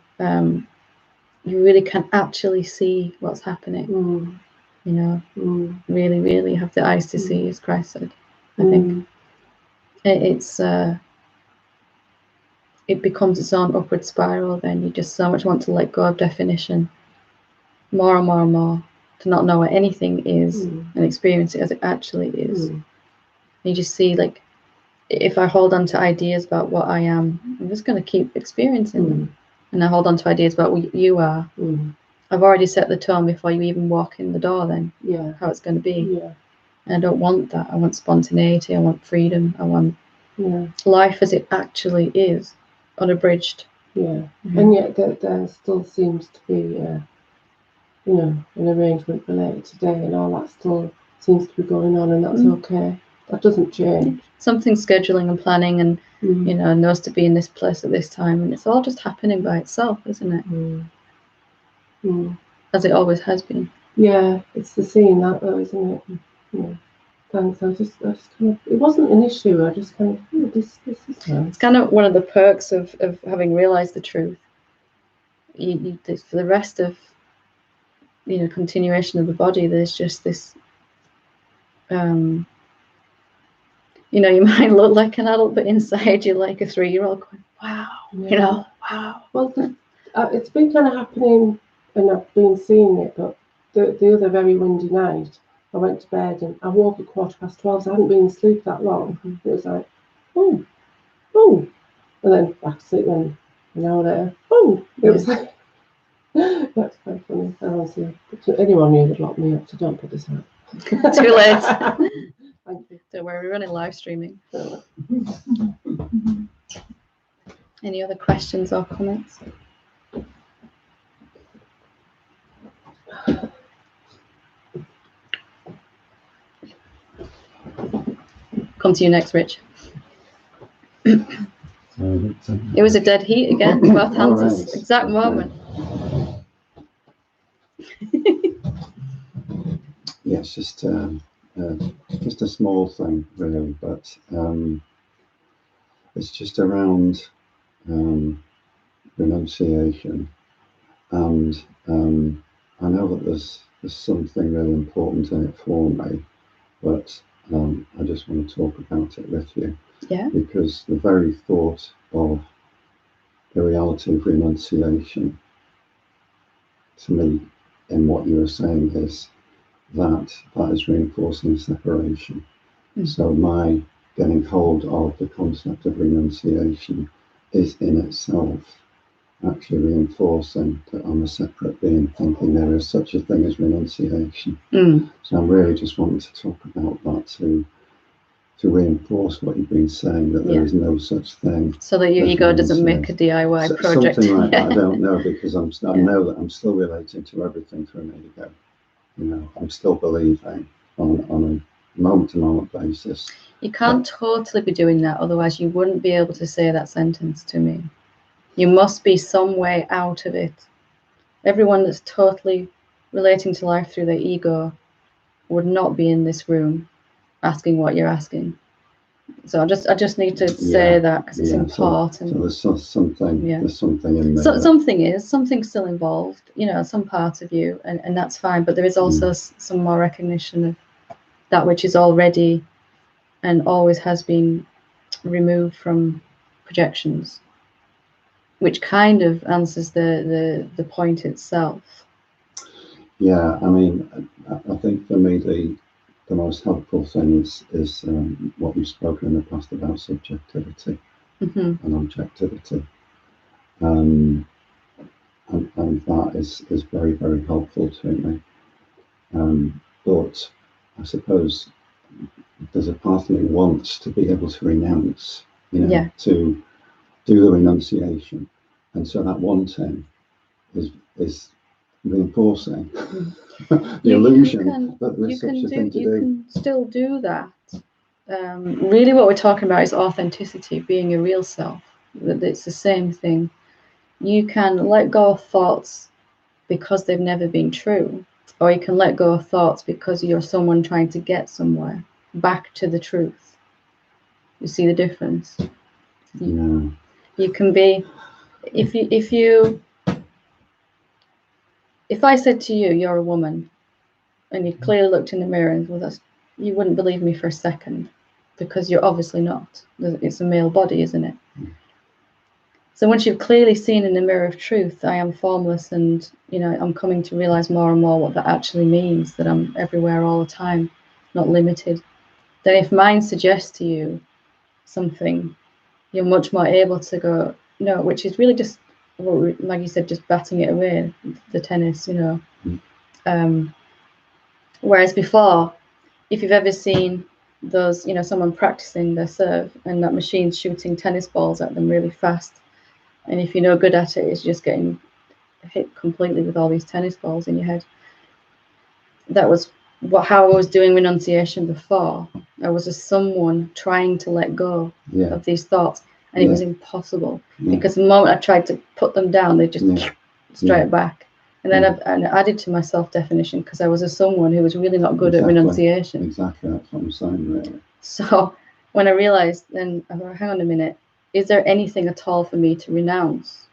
you really can actually see what's happening. Really, really have the eyes to see, as Christ said. I think it becomes its own upward spiral. Then you just so much want to let go of definition, more and more and more, to not know what anything is and experience it as it actually is. You just see, like, if I hold on to ideas about what I am, I'm just going to keep experiencing them. And I hold on to ideas about what you are. I've already set the tone before you even walk in the door, then, how it's going to be. And I don't want that. I want spontaneity. I want freedom. I want life as it actually is, unabridged. And yet there still seems to be an arrangement for later today, and all that still seems to be going on, and that's okay. That doesn't change. Something's scheduling and planning, and knows to be in this place at this time, and it's all just happening by itself, isn't it? As it always has been. Yeah, it's the seeing that though, isn't it? Thanks. I just kind of, it wasn't an issue. I just kind of, this is nice. It's kind of one of the perks of having realized the truth. For the rest of continuation of the body, there's just this you might look like an adult, but inside you're like a 3-year-old going, wow, wow. Well, it's been kind of happening, and I've been seeing it, but the other very windy night, I went to bed and I woke at 12:15, so I hadn't been asleep that long. It was like, oh, and then back to sleep, and an hour later, it was like, that's quite funny. Honestly, anyone knew they'd lock me up, so don't put this out. Too late. Thank you. Don't worry, we're running live streaming. Any other questions or comments? Come to you next, Rich. It was a dead heat again. Both hands at the exact moment. Yeah, it's just a small thing, really, but it's just around renunciation, and I know that there's something really important in it for me, but I just want to talk about it with you. Yeah. Because the very thought of the reality of renunciation, to me, in what you were saying, is that is reinforcing separation. So my getting hold of the concept of renunciation is in itself actually reinforcing that I'm a separate being, thinking there is such a thing as renunciation. So I'm really just wanting to talk about that to reinforce what you've been saying, that there is no such thing. So that your ego doesn't make a DIY project. Something like that. I don't know, because I know that I'm still relating to everything through an ego. You know, I'm still believing on a moment-to-moment basis. You can't totally be doing that, otherwise you wouldn't be able to say that sentence to me. You must be some way out of it. Everyone that's totally relating to life through their ego would not be in this room asking what you're asking. So I just need to say that, because it's important. So there's something. There's something in there. So something's still involved. You know, some part of you, and that's fine. But there is also some more recognition of that which is already and always has been removed from projections, which kind of answers the point itself. Yeah, I mean, I think for me the most helpful thing is what we've spoken in the past about subjectivity and objectivity, and that is very, very helpful to me. But I suppose there's a part of me wants to be able to renounce, to do the renunciation, and so that wanting is reinforcing the illusion that there's such a thing to do. You can still do that. Really what we're talking about is authenticity, being a real self. That it's the same thing. You can let go of thoughts because they've never been true, or you can let go of thoughts because you're someone trying to get somewhere, back to the truth. You see the difference? Yeah. You can be, if I said to you, you're a woman, and you clearly looked in the mirror and you wouldn't believe me for a second, because you're obviously not. It's a male body, isn't it? So once you've clearly seen in the mirror of truth, I am formless, and I'm coming to realize more and more what that actually means, that I'm everywhere all the time, not limited. Then if mind suggests to you something, you're much more able to go, no, which is really just, like you said, just batting it away, the tennis, whereas before, if you've ever seen those, someone practicing their serve and that machine's shooting tennis balls at them really fast, and if you're no good at it, it's just getting hit completely with all these tennis balls in your head. That was how I was doing renunciation before. I was just someone trying to let go of these thoughts, and it was impossible, because the moment I tried to put them down, they just straight back. And then I added to my self-definition, because I was someone who was really not good at renunciation. Exactly, that's what I'm saying, really. So when I realized, then I thought, hang on a minute, is there anything at all for me to renounce?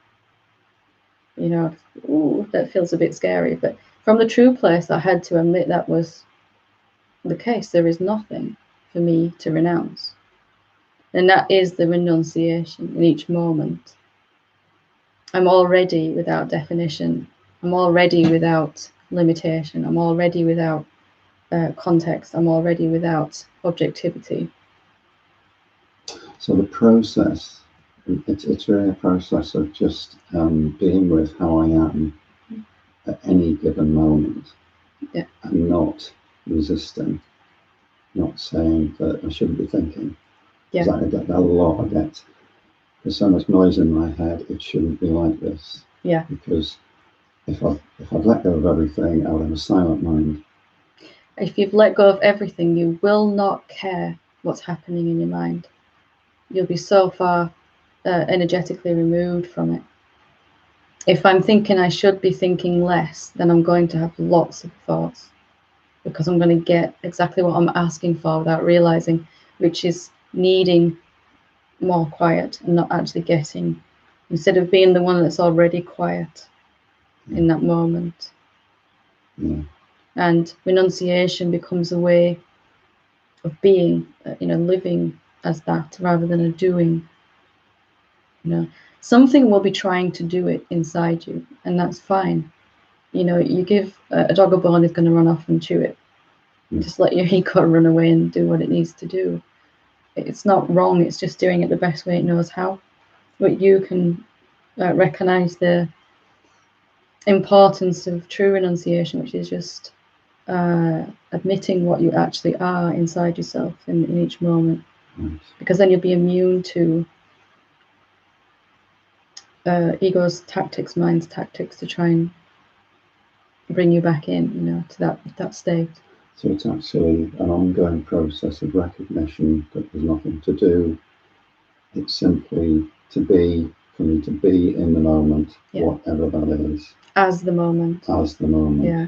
That feels a bit scary. But from the true place, I had to admit that was the case. There is nothing for me to renounce. And that is the renunciation in each moment. I'm already without definition. I'm already without limitation. I'm already without context. I'm already without objectivity. So the process, it's really a process of just being with how I am at any given moment, and not resisting, not saying that I shouldn't be thinking. Because I get that a lot. There's so much noise in my head, it shouldn't be like this. Yeah. Because if I've let go of everything, I'll have a silent mind. If you've let go of everything, you will not care what's happening in your mind. You'll be so far energetically removed from it. If I'm thinking I should be thinking less, then I'm going to have lots of thoughts, because I'm going to get exactly what I'm asking for without realizing, which is needing more quiet and not actually getting, instead of being the one that's already quiet in that moment. And renunciation becomes a way of being, living as that rather than a doing. Something will be trying to do it inside you, and that's fine. You give a dog a bone, it's going to run off and chew it. Just let your ego run away and do what it needs to do. It's not wrong, it's just doing it the best way it knows how. But you can recognize the importance of true renunciation, which is just admitting what you actually are inside yourself in each moment. Because then you'll be immune to ego's tactics, mind's tactics, to try and bring you back in, to that state. So it's actually an ongoing process of recognition that there's nothing to do. It's simply for me to be in the moment, whatever that is. As the moment. Yeah.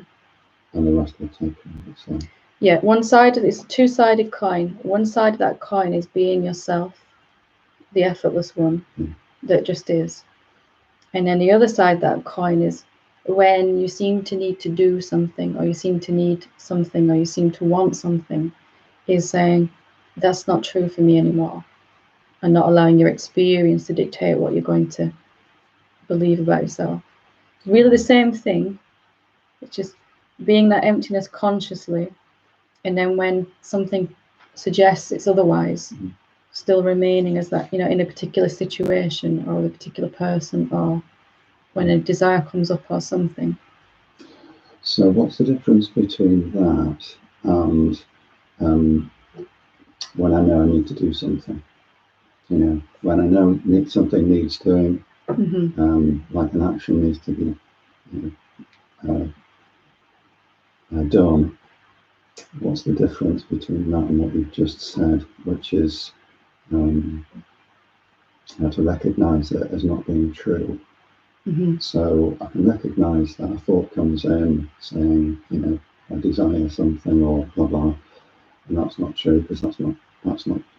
And the rest will take care of itself. Yeah, it's a two-sided coin. One side of that coin is being yourself, the effortless one that just is. And then the other side of that coin is when you seem to need to do something, or you seem to need something, or you seem to want something, is saying, that's not true for me anymore. And not allowing your experience to dictate what you're going to believe about yourself. Really the same thing. It's just being that emptiness consciously. And then when something suggests it's otherwise, still remaining as that, in a particular situation or with a particular person, or when a desire comes up or something. So what's the difference between that and when I know I need to do something? When I know something needs doing, like an action needs to be done. What's the difference between that and what you've just said, which is how to recognize it as not being true? So I can recognize that a thought comes in saying, I desire something or blah blah, and that's not true, because that's not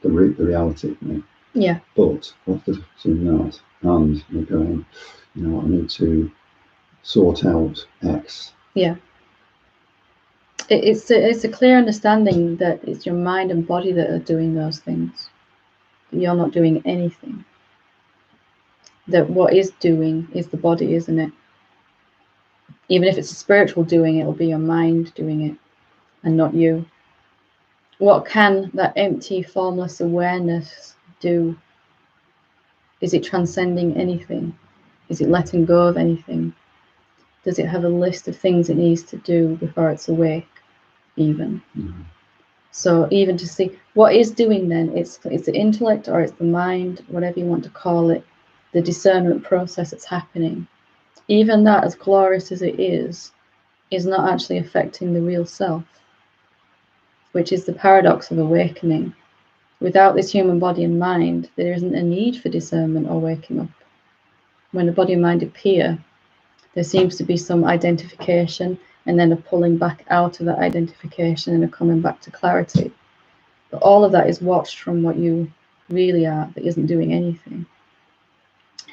the reality of me. Yeah. But what's the difference between that and you're going, I need to sort out X? Yeah. It's a clear understanding that it's your mind and body that are doing those things. You're not doing anything. That what is doing is the body, isn't it? Even if it's a spiritual doing, it'll be your mind doing it and not you. What can that empty, formless awareness do? Is it transcending anything? Is it letting go of anything? Does it have a list of things it needs to do before it's awake, even? So even to see what is doing then, it's the intellect or it's the mind, whatever you want to call it, the discernment process that's happening. Even that, as glorious as it is not actually affecting the real self, which is the paradox of awakening. Without this human body and mind, there isn't a need for discernment or waking up. When the body and mind appear, there seems to be some identification and then a pulling back out of that identification and a coming back to clarity. But all of that is watched from what you really are, that isn't doing anything.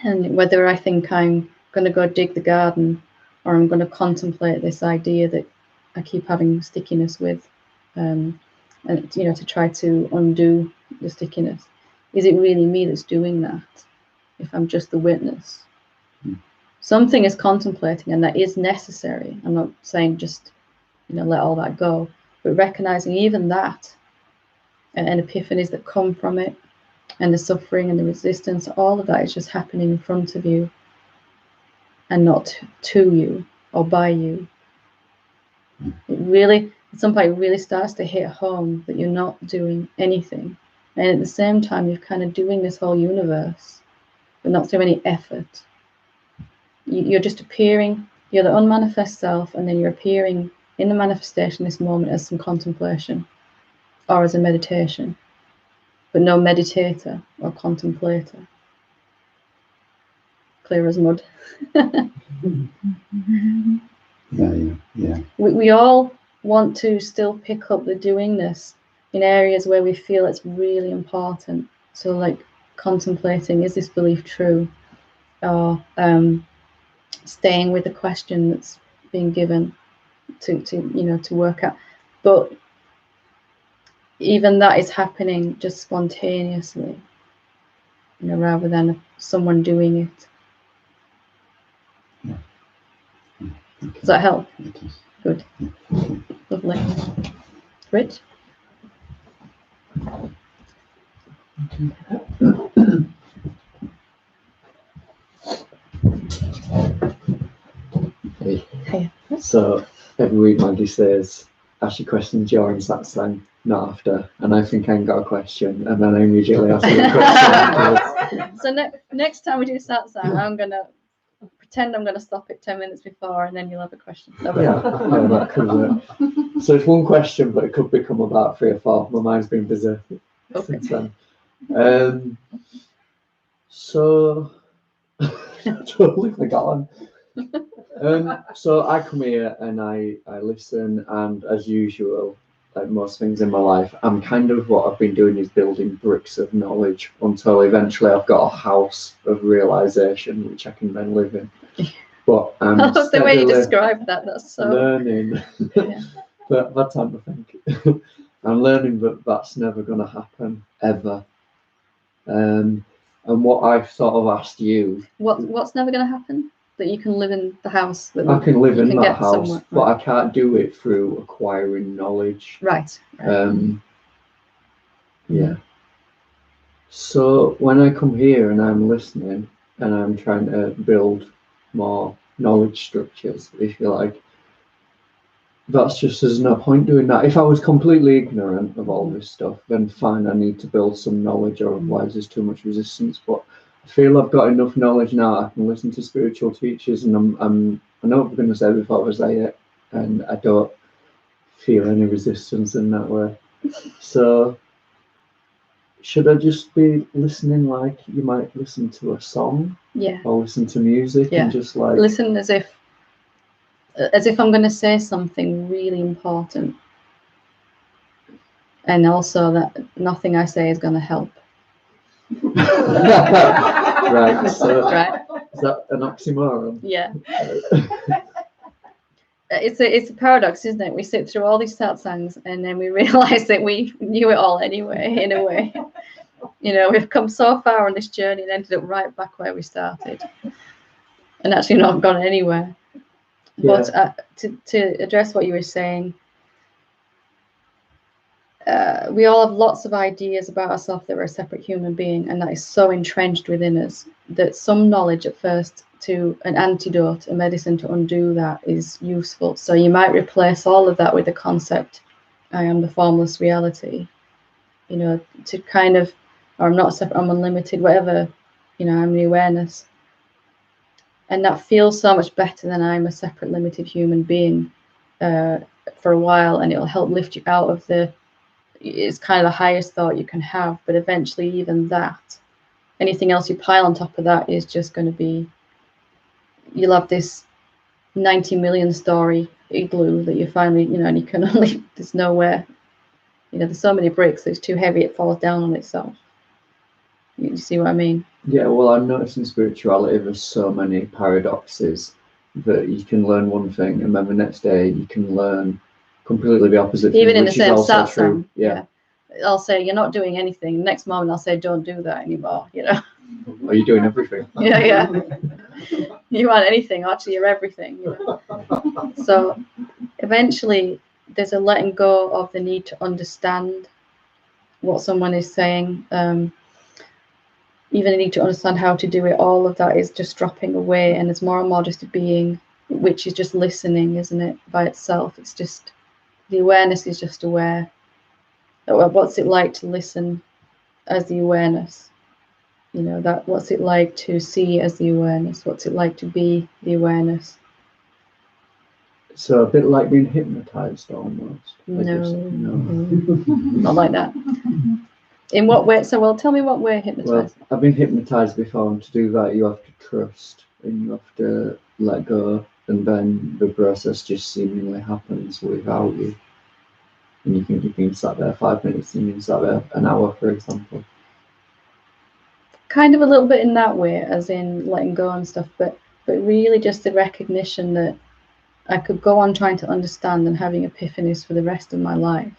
And whether I think I'm going to go dig the garden or I'm going to contemplate this idea that I keep having stickiness with, and to try to undo the stickiness, is it really me that's doing that if I'm just the witness? Something is contemplating, and that is necessary. I'm not saying just let all that go, but recognizing even that and epiphanies that come from it, and the suffering and the resistance, all of that is just happening in front of you and not to you or by you. It really, at some point, it really starts to hit home that you're not doing anything. And at the same time, you're kind of doing this whole universe, but not through any effort. You're just appearing, you're the unmanifest self, and then you're appearing in the manifestation this moment as some contemplation or as a meditation. but no meditator or contemplator. Clear as mud. Yeah. We all want to still pick up the doingness in areas where we feel it's really important. So like contemplating, is this belief true? Or staying with the question that's being given to work out. But even that is happening just spontaneously, rather than someone doing it. Okay. Does that help? It does. Good. Lovely. Rich? Hey. Hey. So every week Maggie says, ask your questions during satsang, not after. And I think I ain't got a question, and then I immediately ask you a question. So next time we do satsang, I'm gonna pretend I'm gonna stop it 10 minutes before, and then you'll have a question. Yeah, that could work. So it's one question, but it could become about 3 or 4. My mind's been busy since then. So totally forgotten. So I come here and I listen, and as usual, like most things in my life, I'm kind of, what I've been doing is building bricks of knowledge until eventually I've got a house of realization which I can then live in. But I'm that's the way you describe that. That's so learning. Yeah. But that time I think I'm learning that that's never going to happen ever. And what I've sort of asked you, what's never going to happen? That you can live in the house. That I can live in that house, somewhere, but right. I can't do it through acquiring knowledge. Right. Yeah. So when I come here and I'm listening and I'm trying to build more knowledge structures, if you like, that's just, there's no point doing that. If I was completely ignorant of all this stuff, then fine, I need to build some knowledge, or otherwise there's too much resistance. But I feel I've got enough knowledge now. I can listen to spiritual teachers, and I know what I'm going to say before I say it, and I don't feel any resistance in that way. So should I just be listening like you might listen to a song? Yeah. Or listen to music and just like listen as if I'm going to say something really important, and also that nothing I say is going to help. Right. So Right. Is that an oxymoron? Yeah. It's a paradox, isn't it? We sit through all these satsangs and then we realize that we knew it all anyway, in a way. We've come so far on this journey and ended up right back where we started, and actually not gone anywhere. Yeah. But to address what you were saying, we all have lots of ideas about ourselves that we're a separate human being, and that is so entrenched within us that some knowledge at first, to an antidote, a medicine to undo that, is useful. So you might replace all of that with the concept, I am the formless reality, to kind of, or I'm not separate, I'm unlimited, whatever, I'm the awareness. And that feels so much better than I'm a separate limited human being for a while, and it'll help lift you out of it's kind of the highest thought you can have. But eventually even that, anything else you pile on top of that is just going to be, you'll have this 90 million story igloo that you finally, and you can only, there's nowhere, there's so many bricks that it's too heavy, it falls down on itself. You see what I mean? Yeah, well, I'm noticing spirituality, there's so many paradoxes that you can learn one thing and then the next day you can learn completely the opposite even thing, in which the same is also satsang. true. Yeah. I'll say you're not doing anything. Next moment I'll say don't do that anymore. Are you doing everything? Yeah. You aren't anything. Actually, you're everything. So eventually, there's a letting go of the need to understand what someone is saying. Even the need to understand how to do it. All of that is just dropping away, and it's more and more just a being, which is just listening, isn't it? By itself, it's just the awareness is just aware. What's it like to listen as the awareness? That what's it like to see as the awareness? What's it like to be the awareness? So a bit like being hypnotized almost. No. Not like that. In what way? So, well, tell me what way hypnotized. Well, I've been hypnotized before, and to do that, you have to trust and you have to let go, and then the process just seemingly happens without you. And you think you've been sat there 5 minutes, and you've been sat there an hour, for example. Kind of a little bit in that way, as in letting go and stuff, but really just the recognition that I could go on trying to understand and having epiphanies for the rest of my life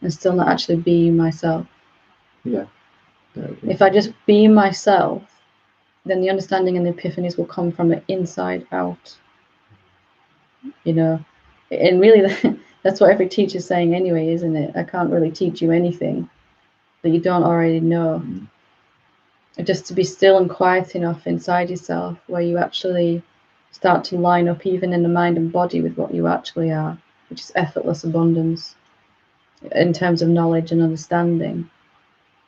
and still not actually be myself. Yeah. If I just be myself, then the understanding and the epiphanies will come from the inside out. You know, and really that's what every teacher's saying anyway, isn't it? I can't really teach you anything that you don't already know. Just to be still and quiet enough inside yourself where you actually start to line up even in the mind and body with what you actually are, which is effortless abundance in terms of knowledge and understanding.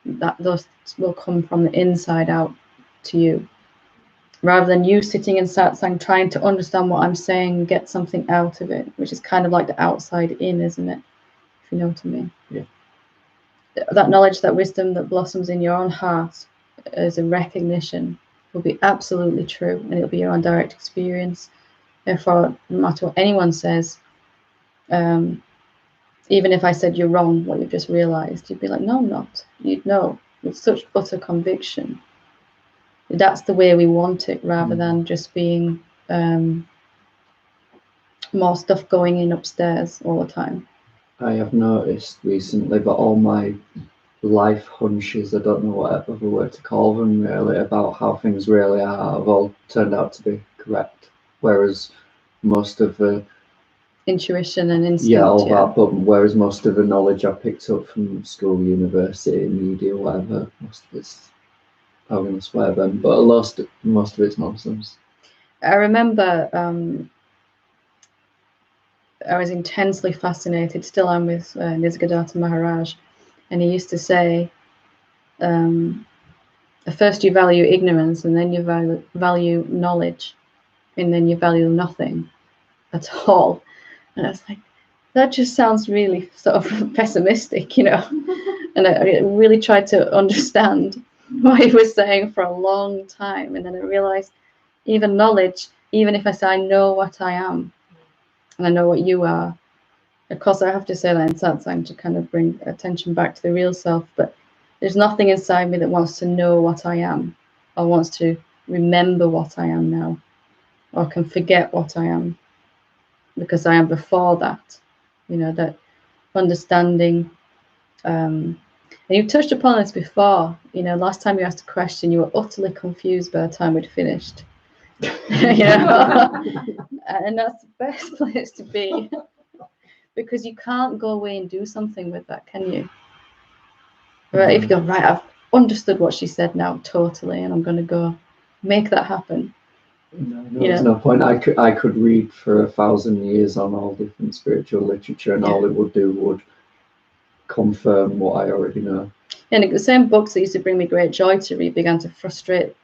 That those will come from the inside out to you, rather than you sitting in satsang trying to understand what I'm saying and get something out of it, which is kind of like the outside in, isn't it? If you know what I mean. Yeah. That knowledge, that wisdom that blossoms in your own heart as a recognition will be absolutely true, and it'll be your own direct experience. Therefore, no matter what anyone says, even if I said you're wrong, what you've just realized, you'd be like, no, I'm not. You'd know with such utter conviction. That's the way we want it, rather than just being more stuff going in upstairs all the time. I have noticed recently, but all my life hunches, I don't know what other word to call them really, about how things really are, have all turned out to be correct. Whereas most of the intuition and instinct, that, but whereas most of the knowledge I picked up from school, university, media, whatever, most of it's, I'm going to swear then, but most of it's nonsense. I remember I was intensely fascinated, still am, with Nisargadatta Maharaj, and he used to say, first you value ignorance, and then you value knowledge, and then you value nothing at all. And I was like, that just sounds really sort of pessimistic, you know. And I really tried to understand what he was saying for a long time, and then I realized even knowledge, even if I say I know what I am and I know what you are, of course I have to say that in satsang to kind of bring attention back to the real self, but there's nothing inside me that wants to know what I am or wants to remember what I am now or can forget what I am, because I am before that, you know, that understanding. And you touched upon this before, you know, last time you asked a question, you were utterly confused by the time we'd finished. You know? And that's the best place to be, because you can't go away and do something with that, can you? Right? If you go, right, I've understood what she said now totally, and I'm going to go make that happen. No, there's no point. I could read for 1,000 years on all different spiritual literature, and all it would do would confirm what I already know. And the same books that used to bring me great joy to read began to frustrate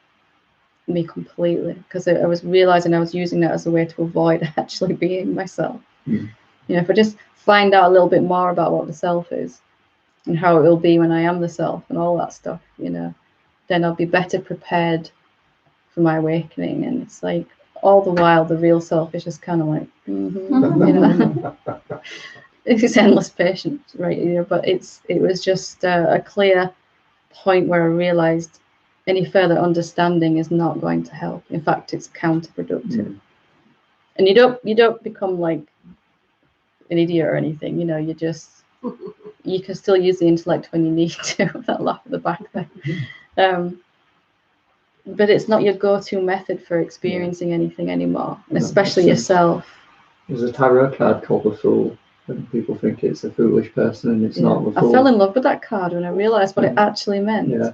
me completely, because I was realizing I was using that as a way to avoid actually being myself. You know, if I just find out a little bit more about what the self is and how it will be when I am the self and all that stuff, you know, then I'll be better prepared for my awakening. And it's like all the while the real self is just kind of like, you know, it's endless patience, right? You know, but it was just a clear point where I realized any further understanding is not going to help. In fact, it's counterproductive. And you don't become like an idiot or anything, you know, you can still use the intellect when you need to. That laugh at the back there. But it's not your go-to method for experiencing anything anymore, especially yourself. There's a tarot card called the Fool, and people think it's a foolish person, and it's not the Fool. I fell in love with that card when I realized what it actually meant. Yeah,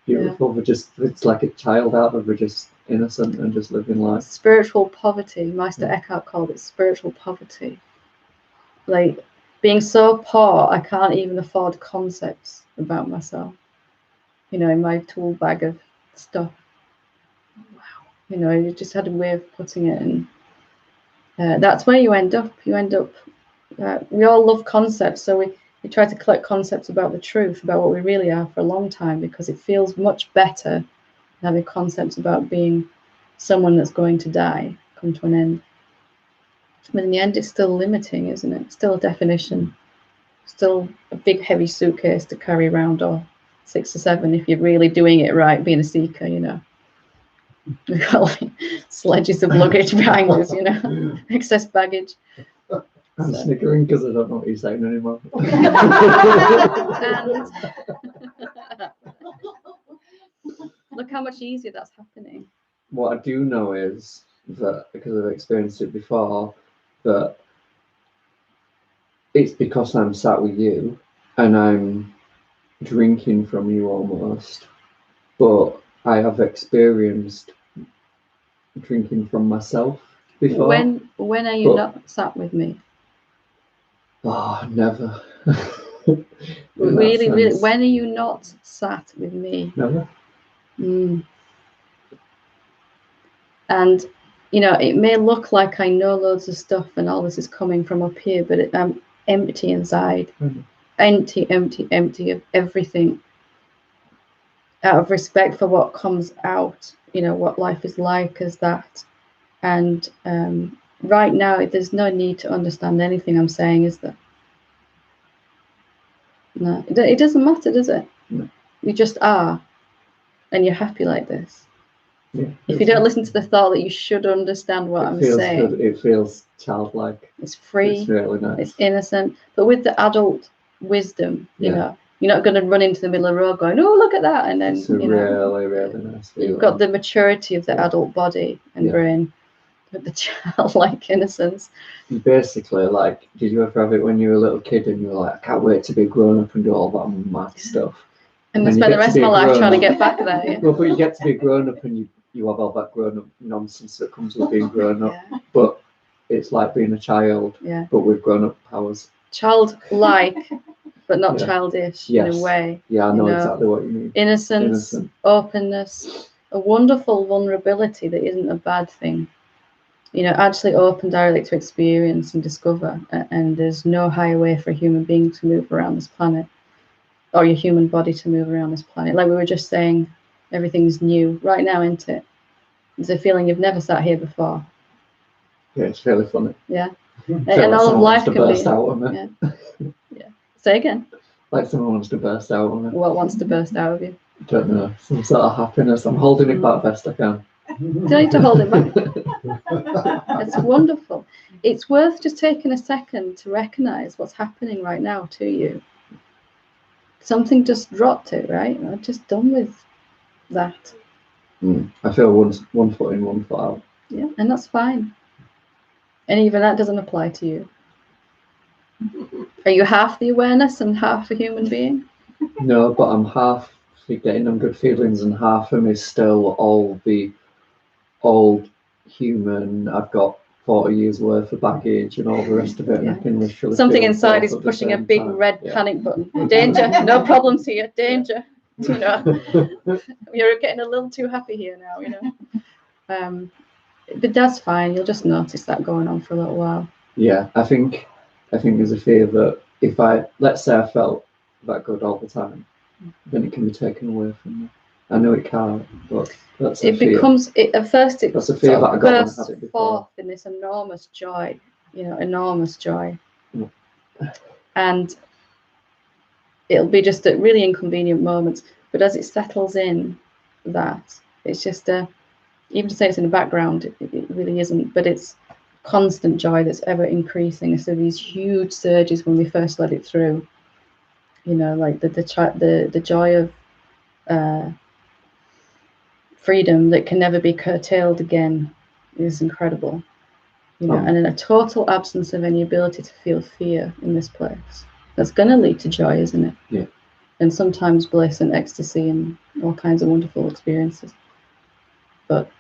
beautiful. But it's like a child out of just innocent and just living life. Spiritual poverty. Meister Eckhart called it spiritual poverty. Like being so poor, I can't even afford concepts about myself. You know, in my tool bag of stuff. Wow. You know, you just had a way of putting it in. That's where you end up. We all love concepts, so We try to collect concepts about the truth, about what we really are, for a long time, because it feels much better having concepts about being someone that's going to die, come to an end. But in the end, it's still limiting, isn't it? Still a definition, still a big heavy suitcase to carry around, or 6 or 7 if you're really doing it right, being a seeker, you know. We've got like sledges of luggage behind us, you know, excess baggage. I'm snickering because I don't know what you're saying anymore. And look how much easier that's happening. What I do know is that, because I've experienced it before, that it's because I'm sat with you and I'm drinking from you almost, but I have experienced drinking from myself before. When are you not sat with me? Oh, never. Really, when are you not sat with me? Never. And you know, it may look like I know loads of stuff and all this is coming from up here, but I'm empty inside. Empty of everything, out of respect for what comes out, you know, what life is like as that. And right now, there's no need to understand anything I'm saying, is there? No, it doesn't matter, does it? No. You just are, and you're happy like this. Yeah, if you don't listen to the thought that you should understand what I'm saying. Good. It feels childlike. It's free. It's really nice. It's innocent. But with the adult wisdom, you know, you're not going to run into the middle of the road going, oh, look at that. And then, it's really, really nice feeling. You've got the maturity of the adult body and brain, with the childlike innocence. Basically, like, did you ever have it when you were a little kid and you were like, I can't wait to be grown up and do all that mad stuff? And then spend the rest of my life trying to get back there. Yeah? Well, but you get to be grown up and you have all that grown up nonsense that comes with being grown up. Yeah. But it's like being a child, but with grown up powers. Childlike, but not childish in a way. Yeah, I know exactly what you mean. Innocence, openness, a wonderful vulnerability that isn't a bad thing. You know, actually open directly to experience and discover. And there's no higher way for a human being to move around this planet, or your human body to move around this planet. Like we were just saying, everything's new right now, isn't it? There's a feeling you've never sat here before. Yeah, it's really funny. Yeah. And all of life can be. Out of me. Yeah. Say again. Like someone wants to burst out of me. What wants to burst out of you? I don't know. Some sort of happiness. I'm holding it back best I can. You don't need to hold it back. It's wonderful. It's worth just taking a second to recognize what's happening right now to you. Something just dropped it, right? I'm just done with that. I feel one foot in, one foot out. Yeah, and that's fine. And even that doesn't apply to you. Are you half the awareness and half a human being? No, but I'm half getting them good feelings, and half of me is still all the old human. I've got 40 years worth of baggage and all the rest of it, and I can literally something inside is pushing a big red panic button. Danger, no problems here, danger. You know, you're getting a little too happy here now, you know. But that's fine. You'll just notice that going on for a little while. Yeah, I think there's a fear that if let's say I felt that good all the time, then it can be taken away from me. I know it can't, but that's a fear. At first it that's a fear that I got bursts forth in this enormous joy, you know, enormous joy. And it'll be just at really inconvenient moments, but as it settles in, that it's just even to say it's in the background, it really isn't, but it's constant joy that's ever increasing. So these huge surges when we first let it through, you know, like the joy of freedom that can never be curtailed again is incredible, you know. And in a total absence of any ability to feel fear in this place, that's going to lead to joy, isn't it? Yeah. And sometimes bliss and ecstasy and all kinds of wonderful experiences. But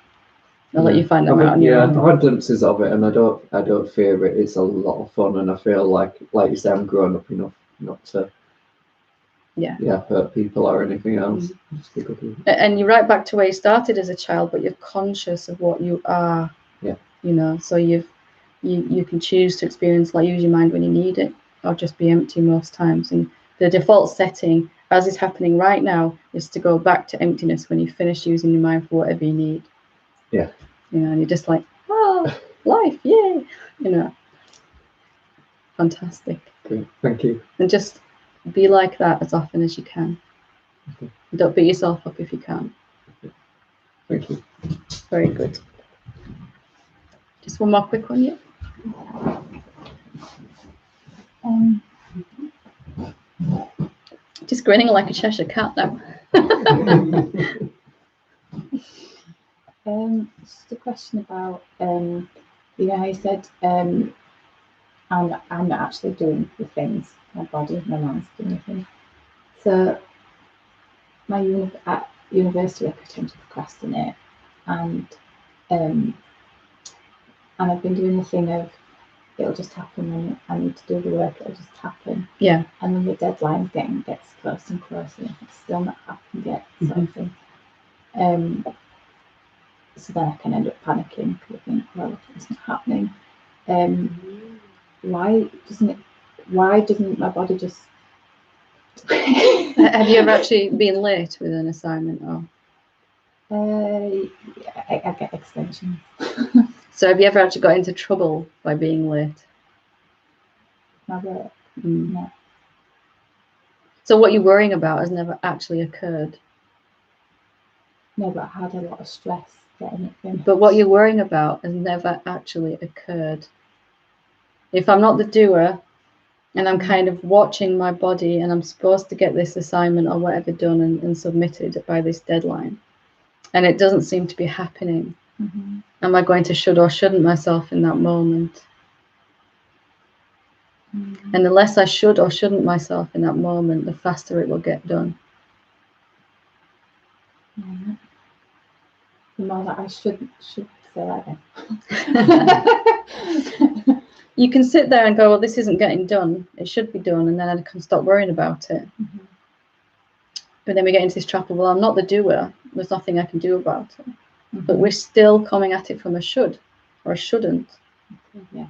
I'll let you find them out on your own. I've had glimpses of it, and I don't fear it. It's a lot of fun, and I feel like you say, I'm grown up enough not to hurt people or anything else. Just be good. And you're right back to where you started as a child, but you're conscious of what you are. Yeah. You know, so you can choose to experience, like, use your mind when you need it. I'll just be empty most times. And the default setting, as is happening right now, is to go back to emptiness when you finish using your mind for whatever you need. Yeah. You know, and you're just like, oh, life, yay! You know, fantastic. Great. Thank you. And just be like that as often as you can. Okay. Don't beat yourself up if you can't. Thank you. Very good. Just one more quick one, yeah. Just grinning like a Cheshire cat now. Just a question about you know how you said I'm not actually doing the things, my body, my mind's doing the things. So at university I tend to procrastinate, and I've been doing the thing of it'll just happen when I need to do the work, it'll just happen. Yeah. And then the deadline gets closer and closer, and it's still not happened yet, sort of thing. So then I can end up panicking because I think, well, it's not happening. Why doesn't my body just Have you ever actually been late with an assignment? Or I get extensions. so have you ever actually got into trouble by being late? My work. Mm. No. So what you're worrying about has never actually occurred. No, but I had a lot of stress getting it finished. But what you're worrying about has never actually occurred. If I'm not the doer and I'm kind of watching my body and I'm supposed to get this assignment or whatever done and submitted by this deadline, and it doesn't seem to be happening, am I going to should or shouldn't myself in that moment? And the less I should or shouldn't myself in that moment, the faster it will get done. The more that I should say that then. You can sit there and go, well, this isn't getting done. It should be done. And then I can stop worrying about it. But then we get into this trap of, well, I'm not the doer. There's nothing I can do about it. But we're still coming at it from a should or a shouldn't. Yeah.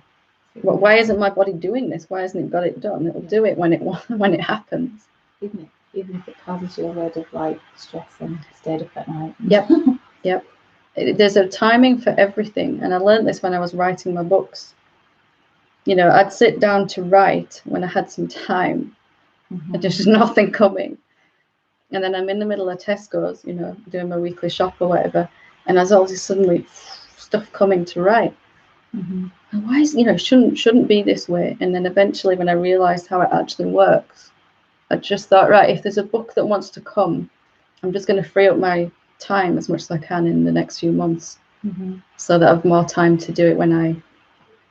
Well, why isn't my body doing this? Why hasn't it got it done? It'll do it when it happens. Even if it causes you a load of like stress and stayed up at night. Yep. Yep. There's a timing for everything. And I learned this when I was writing my books. You know, I'd sit down to write when I had some time. And there's nothing coming. And then I'm in the middle of Tesco's, you know, doing my weekly shop or whatever. And there's all this suddenly stuff coming to write. And why is, you know, shouldn't be this way. And then eventually when I realized how it actually works, I just thought, right, if there's a book that wants to come, I'm just going to free up my time as much as I can in the next few months, so that I have more time to do it when I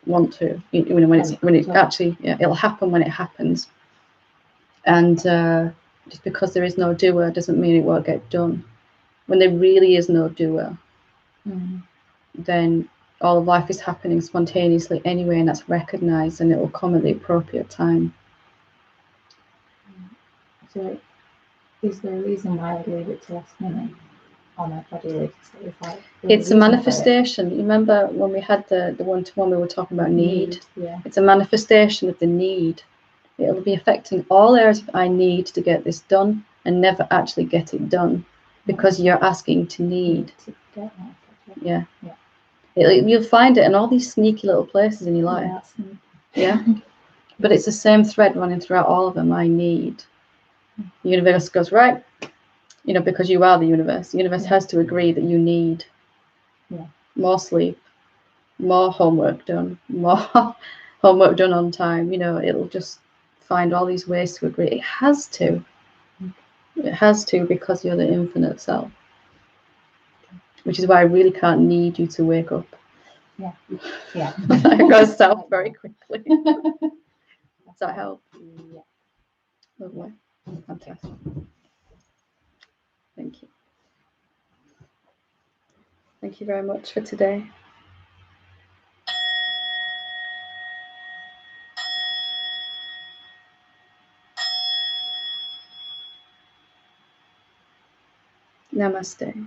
want to. You know, when it actually, yeah, it'll happen when it happens. And just because there is no doer doesn't mean it won't get done. When there really is no doer, then all of life is happening spontaneously anyway, and that's recognized, and it will come at the appropriate time. So is there a reason why I leave it to last minute? Or my body leaves it? It's a manifestation. You remember when we had the one-to-one, we were talking about need? Yeah. It's a manifestation of the need. It'll be affecting all areas of I need to get this done and never actually get it done because you're asking to need. Yeah. You'll find it in all these sneaky little places in your life. Yeah. But it's the same thread running throughout all of them. I need. The universe goes, right, you know, because you are the universe. The universe has to agree that you need more sleep, more homework done, more homework done on time. You know, it'll just find all these ways to agree. It has to. It has to, because you're the infinite self. Which is why I really can't need you to wake up. Yeah. Yeah. I goes south very quickly. Does that help? Yeah. Lovely. Fantastic. Thank you. Thank you very much for today. Namaste.